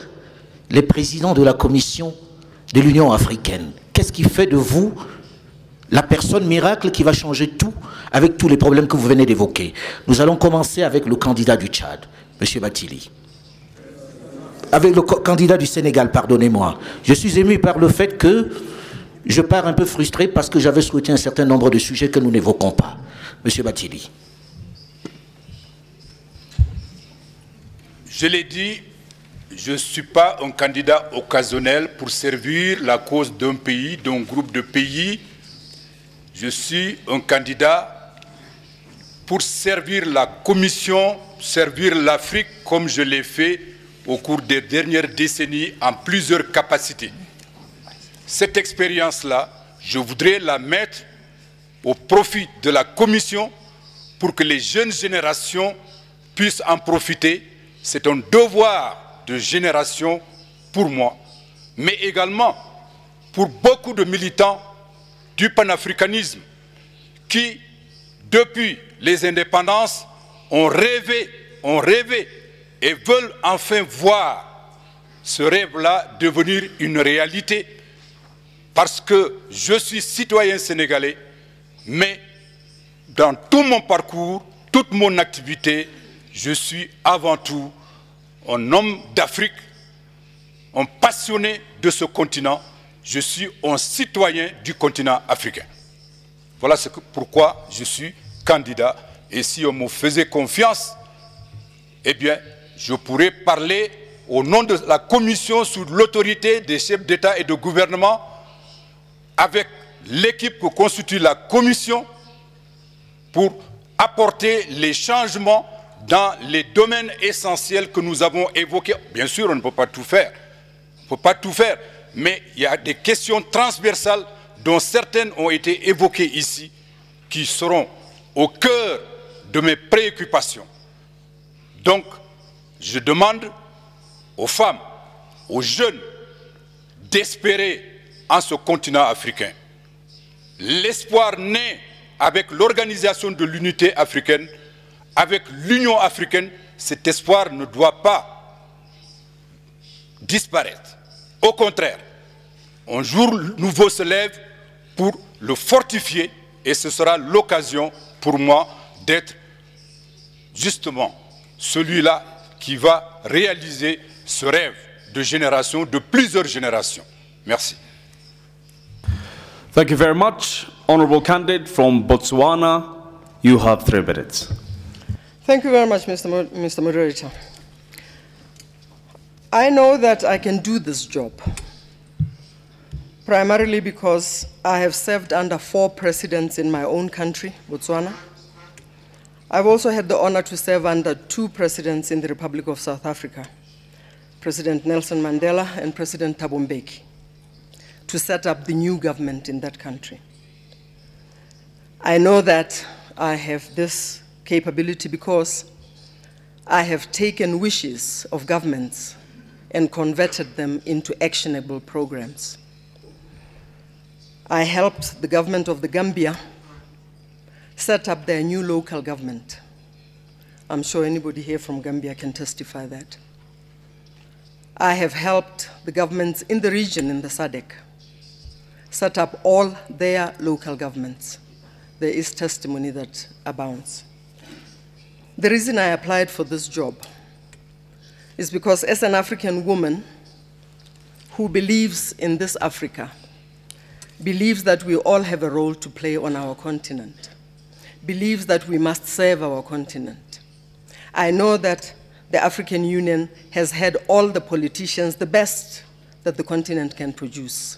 les présidents de la Commission de l'Union africaine. Qu'est-ce qui fait de vous la personne miracle qui va changer tout avec tous les problèmes que vous venez d'évoquer? Nous allons commencer avec le candidat du Tchad, M. Bathily. Avec le candidat du Sénégal, pardonnez-moi. Je suis ému par le fait que je pars un peu frustré parce que j'avais souhaité un certain nombre de sujets que nous n'évoquons pas. M. Bathily. Je l'ai dit, je ne suis pas un candidat occasionnel pour servir la cause d'un pays, d'un groupe de pays. Je suis un candidat pour servir la Commission, servir l'Afrique comme je l'ai fait au cours des dernières décennies en plusieurs capacités. Cette expérience-là, je voudrais la mettre au profit de la Commission pour que les jeunes générations puissent en profiter. C'est un devoir de génération pour moi, mais également pour beaucoup de militants du panafricanisme qui, depuis les indépendances, ont rêvé et veulent enfin voir ce rêve-là devenir une réalité. Parce que je suis citoyen sénégalais, mais dans tout mon parcours, toute mon activité, je suis avant tout un homme d'Afrique, un passionné de ce continent. Je suis un citoyen du continent africain. Voilà pourquoi je suis candidat. Et si on me faisait confiance, eh bien, je pourrais parler au nom de la Commission sous l'autorité des chefs d'État et de gouvernement, avec l'équipe que constitue la Commission, pour apporter les changements dans les domaines essentiels que nous avons évoqués. Bien sûr, on ne peut pas tout faire. On ne peut pas tout faire. Mais il y a des questions transversales dont certaines ont été évoquées ici, qui seront au cœur de mes préoccupations. Donc, je demande aux femmes, aux jeunes, d'espérer en ce continent africain. L'espoir naît avec l'Organisation de l'Unité africaine, avec l'Union africaine. Cet espoir ne doit pas disparaître. Au contraire, un jour nouveau se lève pour le fortifier, et ce sera l'occasion pour moi d'être justement celui-là qui va réaliser ce rêve de génération, de plusieurs générations. Merci. Thank you very much. Honorable candidate from Botswana, you have 3 minutes. Thank you very much, Mr. Moderator. I know that I can do this job, primarily because I have served under 4 presidents in my own country, Botswana. I've also had the honor to serve under 2 presidents in the Republic of South Africa, President Nelson Mandela and President Thabo Mbeki, to set up the new government in that country. I know that I have this capability because I have taken wishes of governments and converted them into actionable programs. I helped the government of the Gambia set up their new local government. I'm sure anybody here from Gambia can testify that. I have helped the governments in the region, in the SADC, set up all their local governments. There is testimony that abounds. The reason I applied for this job is because as an African woman who believes in this Africa, believes that we all have a role to play on our continent, believes that we must serve our continent. I know that the African Union has had all the politicians, the best that the continent can produce.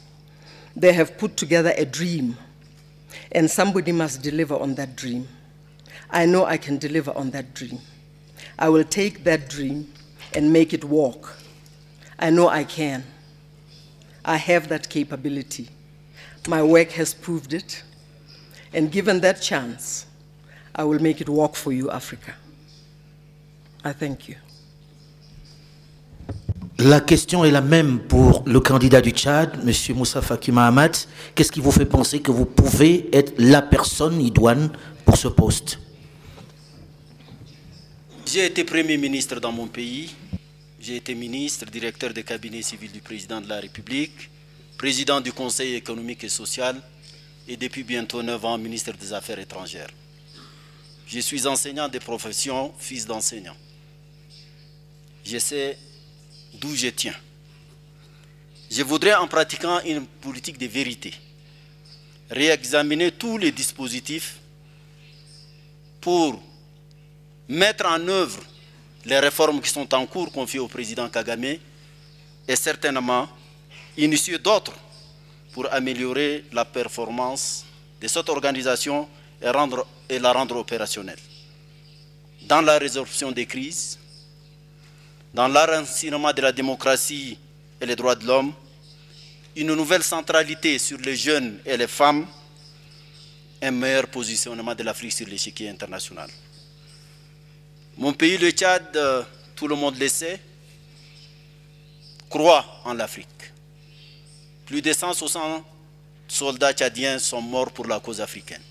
They have put together a dream, and somebody must deliver on that dream. I know I can deliver on that dream. I will take that dream and make it work. I know I can. I have that capability. My work has proved it, and given that chance, I will make it work for you, Africa. I thank you. La question est la même pour le candidat du Tchad, M. Moussa Faki Mahamat. Qu'est-ce qui vous fait penser que vous pouvez être la personne idoine pour ce poste? J'ai été Premier ministre dans mon pays. J'ai été ministre, directeur de cabinet civil du président de la République, président du Conseil économique et social et depuis bientôt 9 ans, ministre des Affaires étrangères. Je suis enseignant de profession, fils d'enseignant. Je sais d'où je tiens. Je voudrais, en pratiquant une politique de vérité, réexaminer tous les dispositifs pour mettre en œuvre les réformes qui sont en cours confiées au président Kagame et certainement initier d'autres pour améliorer la performance de cette organisation et la rendre opérationnelle. Dans la résolution des crises, dans l'enracinement de la démocratie et les droits de l'homme, une nouvelle centralité sur les jeunes et les femmes, un meilleur positionnement de l'Afrique sur l'échiquier international. Mon pays, le Tchad, tout le monde le sait, croit en l'Afrique. Plus de 160 soldats tchadiens sont morts pour la cause africaine.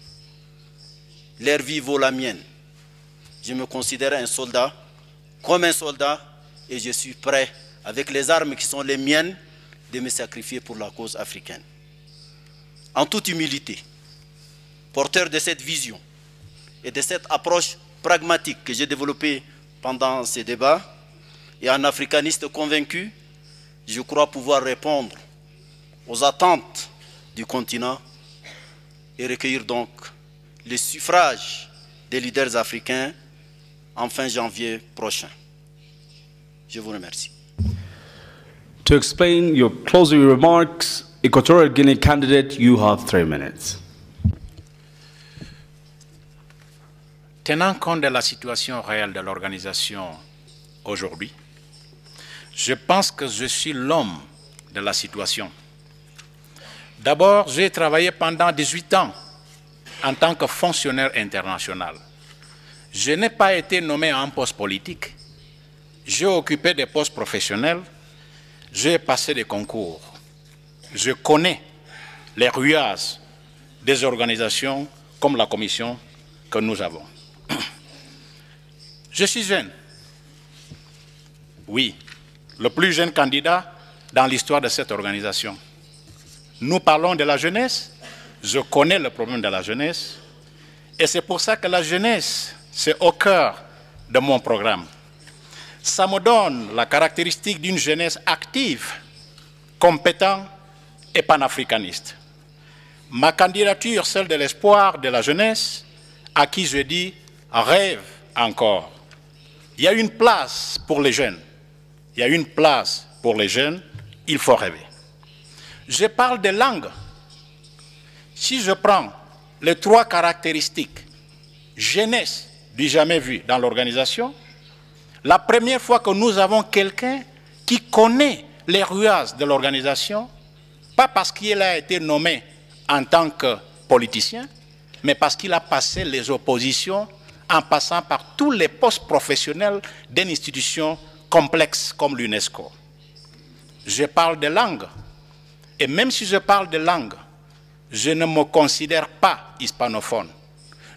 Leur vie vaut la mienne. Je me considère un soldat, comme un soldat, et je suis prêt, avec les armes qui sont les miennes, de me sacrifier pour la cause africaine. En toute humilité, porteur de cette vision et de cette approche pragmatique que j'ai développée pendant ces débats, et un africaniste convaincu, je crois pouvoir répondre aux attentes du continent et recueillir donc les suffrages des leaders africains en fin janvier prochain. Je vous remercie. To explain your closing remarks, Equatorial Guinea candidate, you have 3 minutes. Tenant compte de la situation réelle de l'organisation aujourd'hui, je pense que je suis l'homme de la situation. D'abord, j'ai travaillé pendant 18 ans en tant que fonctionnaire international. Je n'ai pas été nommé à un poste politique. J'ai occupé des postes professionnels. J'ai passé des concours. Je connais les rouillages des organisations comme la commission que nous avons. Je suis jeune. Oui, le plus jeune candidat dans l'histoire de cette organisation. Nous parlons de la jeunesse. Je connais le problème de la jeunesse. Et c'est pour ça que la jeunesse, c'est au cœur de mon programme. Ça me donne la caractéristique d'une jeunesse active, compétente et panafricaniste. Ma candidature, celle de l'espoir de la jeunesse, à qui je dis rêve encore. Il y a une place pour les jeunes. Il y a une place pour les jeunes, il faut rêver. Je parle de langue. Si je prends les 3 caractéristiques, jeunesse du jamais vu dans l'organisation, la première fois que nous avons quelqu'un qui connaît les rouages de l'organisation, pas parce qu'il a été nommé en tant que politicien, mais parce qu'il a passé les oppositions en passant par tous les postes professionnels d'une institution complexe comme l'UNESCO. Je parle de langue. Et même si je parle de langue, je ne me considère pas hispanophone.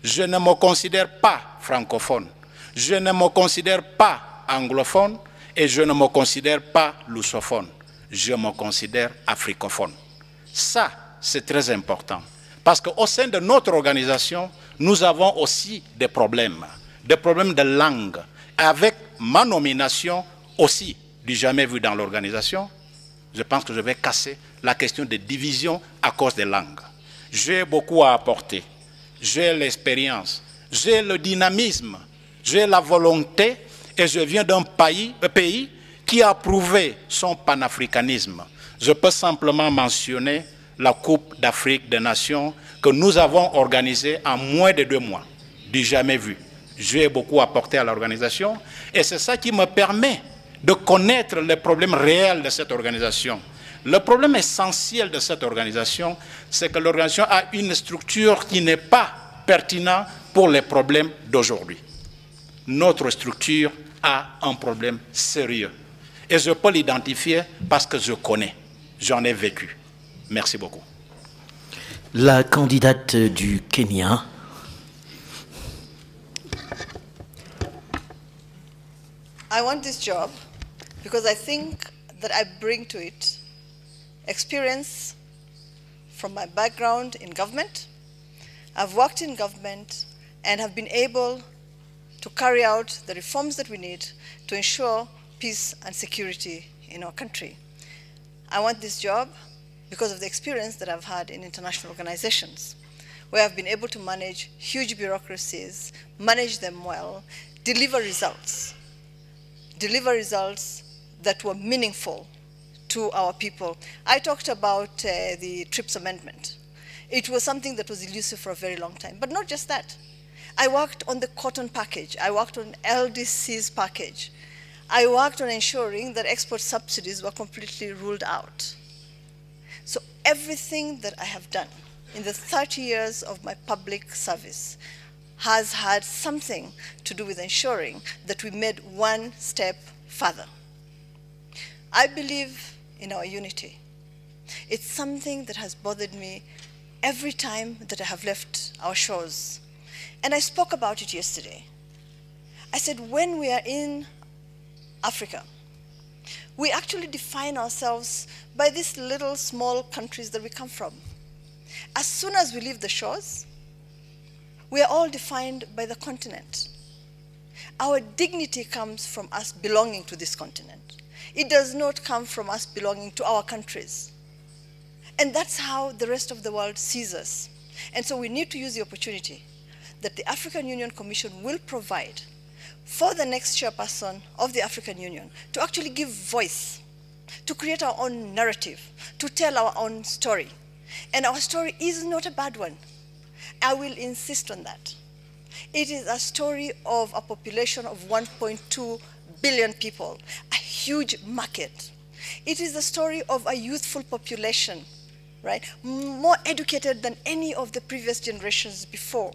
Je ne me considère pas francophone. Je ne me considère pas anglophone et je ne me considère pas lussophone. Je me considère africophone. Ça, c'est très important. Parce qu'au sein de notre organisation, nous avons aussi des problèmes de langue. Avec ma nomination aussi du jamais vu dans l'organisation, je pense que je vais casser la question des divisions à cause des langues. J'ai beaucoup à apporter. J'ai l'expérience, j'ai le dynamisme, j'ai la volonté et je viens d'un pays qui a prouvé son panafricanisme. Je peux simplement mentionner la Coupe d'Afrique des Nations que nous avons organisée en moins de 2 mois, du jamais vu. J'ai beaucoup apporté à l'organisation et c'est ça qui me permet de connaître les problèmes réels de cette organisation. Le problème essentiel de cette organisation, c'est que l'organisation a une structure qui n'est pas pertinente pour les problèmes d'aujourd'hui. Notre structure a un problème sérieux. Et je peux l'identifier parce que je connais, j'en ai vécu. Merci beaucoup. La candidate du Kenya. I want this job because I think that I bring to it experience from my background in government. I've worked in government and have been able to carry out the reforms that we need to ensure peace and security in our country. I want this job because of the experience that I've had in international organizations, where I've been able to manage huge bureaucracies, manage them well, deliver results that were meaningful to our people. I talked about the TRIPS amendment. It was something that was elusive for a very long time, but not just that. I worked on the cotton package. I worked on LDC's package. I worked on ensuring that export subsidies were completely ruled out. So everything that I have done in the 30 years of my public service has had something to do with ensuring that we made one step further. I believe in our unity. It's something that has bothered me every time that I have left our shores. And I spoke about it yesterday. I said, when we are in Africa, we actually define ourselves by these little small countries that we come from. As soon as we leave the shores, we are all defined by the continent. Our dignity comes from us belonging to this continent. It does not come from us belonging to our countries. And that's how the rest of the world sees us. And so we need to use the opportunity that the African Union Commission will provide for the next chairperson of the African Union to actually give voice, to create our own narrative, to tell our own story. And our story is not a bad one. I will insist on that. It is a story of a population of 1.2 billion people, a huge market. It is the story of a youthful population, right? More educated than any of the previous generations before.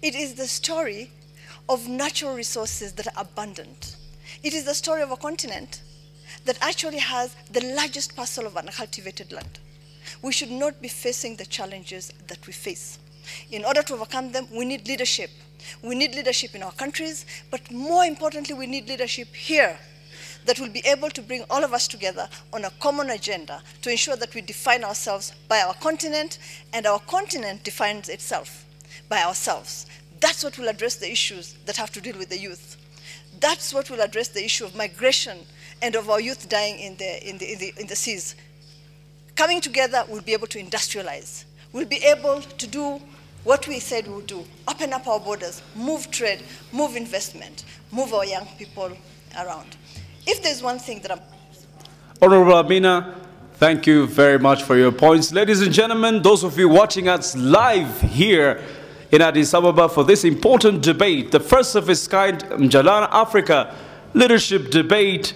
It is the story of natural resources that are abundant. It is the story of a continent that actually has the largest parcel of uncultivated land. We should not be facing the challenges that we face. In order to overcome them, we need leadership. We need leadership in our countries, but more importantly, we need leadership here that will be able to bring all of us together on a common agenda to ensure that we define ourselves by our continent, and our continent defines itself by ourselves. That's what will address the issues that have to deal with the youth. That's what will address the issue of migration and of our youth dying in the seas. Coming together, we'll be able to industrialize. We'll be able to do what we said we would do, open up our borders, move trade, move investment, move our young people around. If there's one thing that I'm... Honorable Amina, thank you very much for your points. Ladies and gentlemen, those of you watching us live here in Addis Ababa for this important debate, the first of its kind, Mjadala Africa Leadership Debate.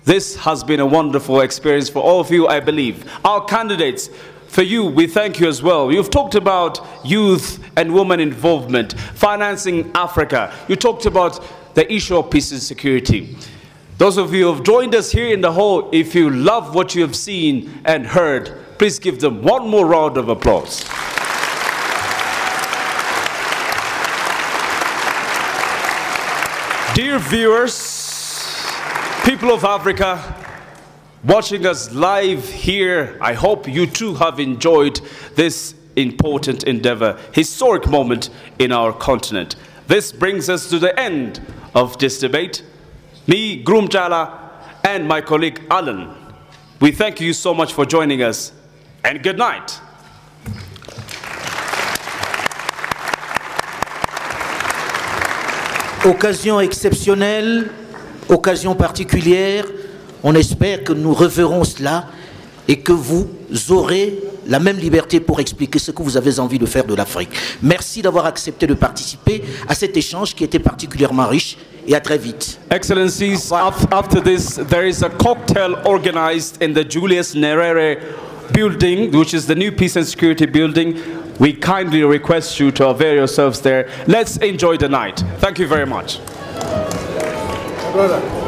This has been a wonderful experience for all of you, I believe. Our candidates, for you, we thank you as well. You've talked about youth and women involvement, financing Africa. You talked about the issue of peace and security. Those of you who have joined us here in the hall, if you love what you have seen and heard, please give them one more round of applause. Dear viewers, people of Africa, watching us live here, I hope you too have enjoyed this important endeavor, historic moment in our continent. This brings us to the end of this debate. Me, Groom Jala, and my colleague Alan, we thank you so much for joining us, and good night. Occasion exceptionnelle, occasion particulière, on espère que nous reverrons cela et que vous aurez la même liberté pour expliquer ce que vous avez envie de faire de l'Afrique. Merci d'avoir accepté de participer à cet échange qui était particulièrement riche et à très vite. Excellencies, after this, there is a cocktail organized in the Julius Nyerere building, which is the new Peace and Security building. We kindly request you to avail yourselves there. Let's enjoy the night. Thank you very much. Brother.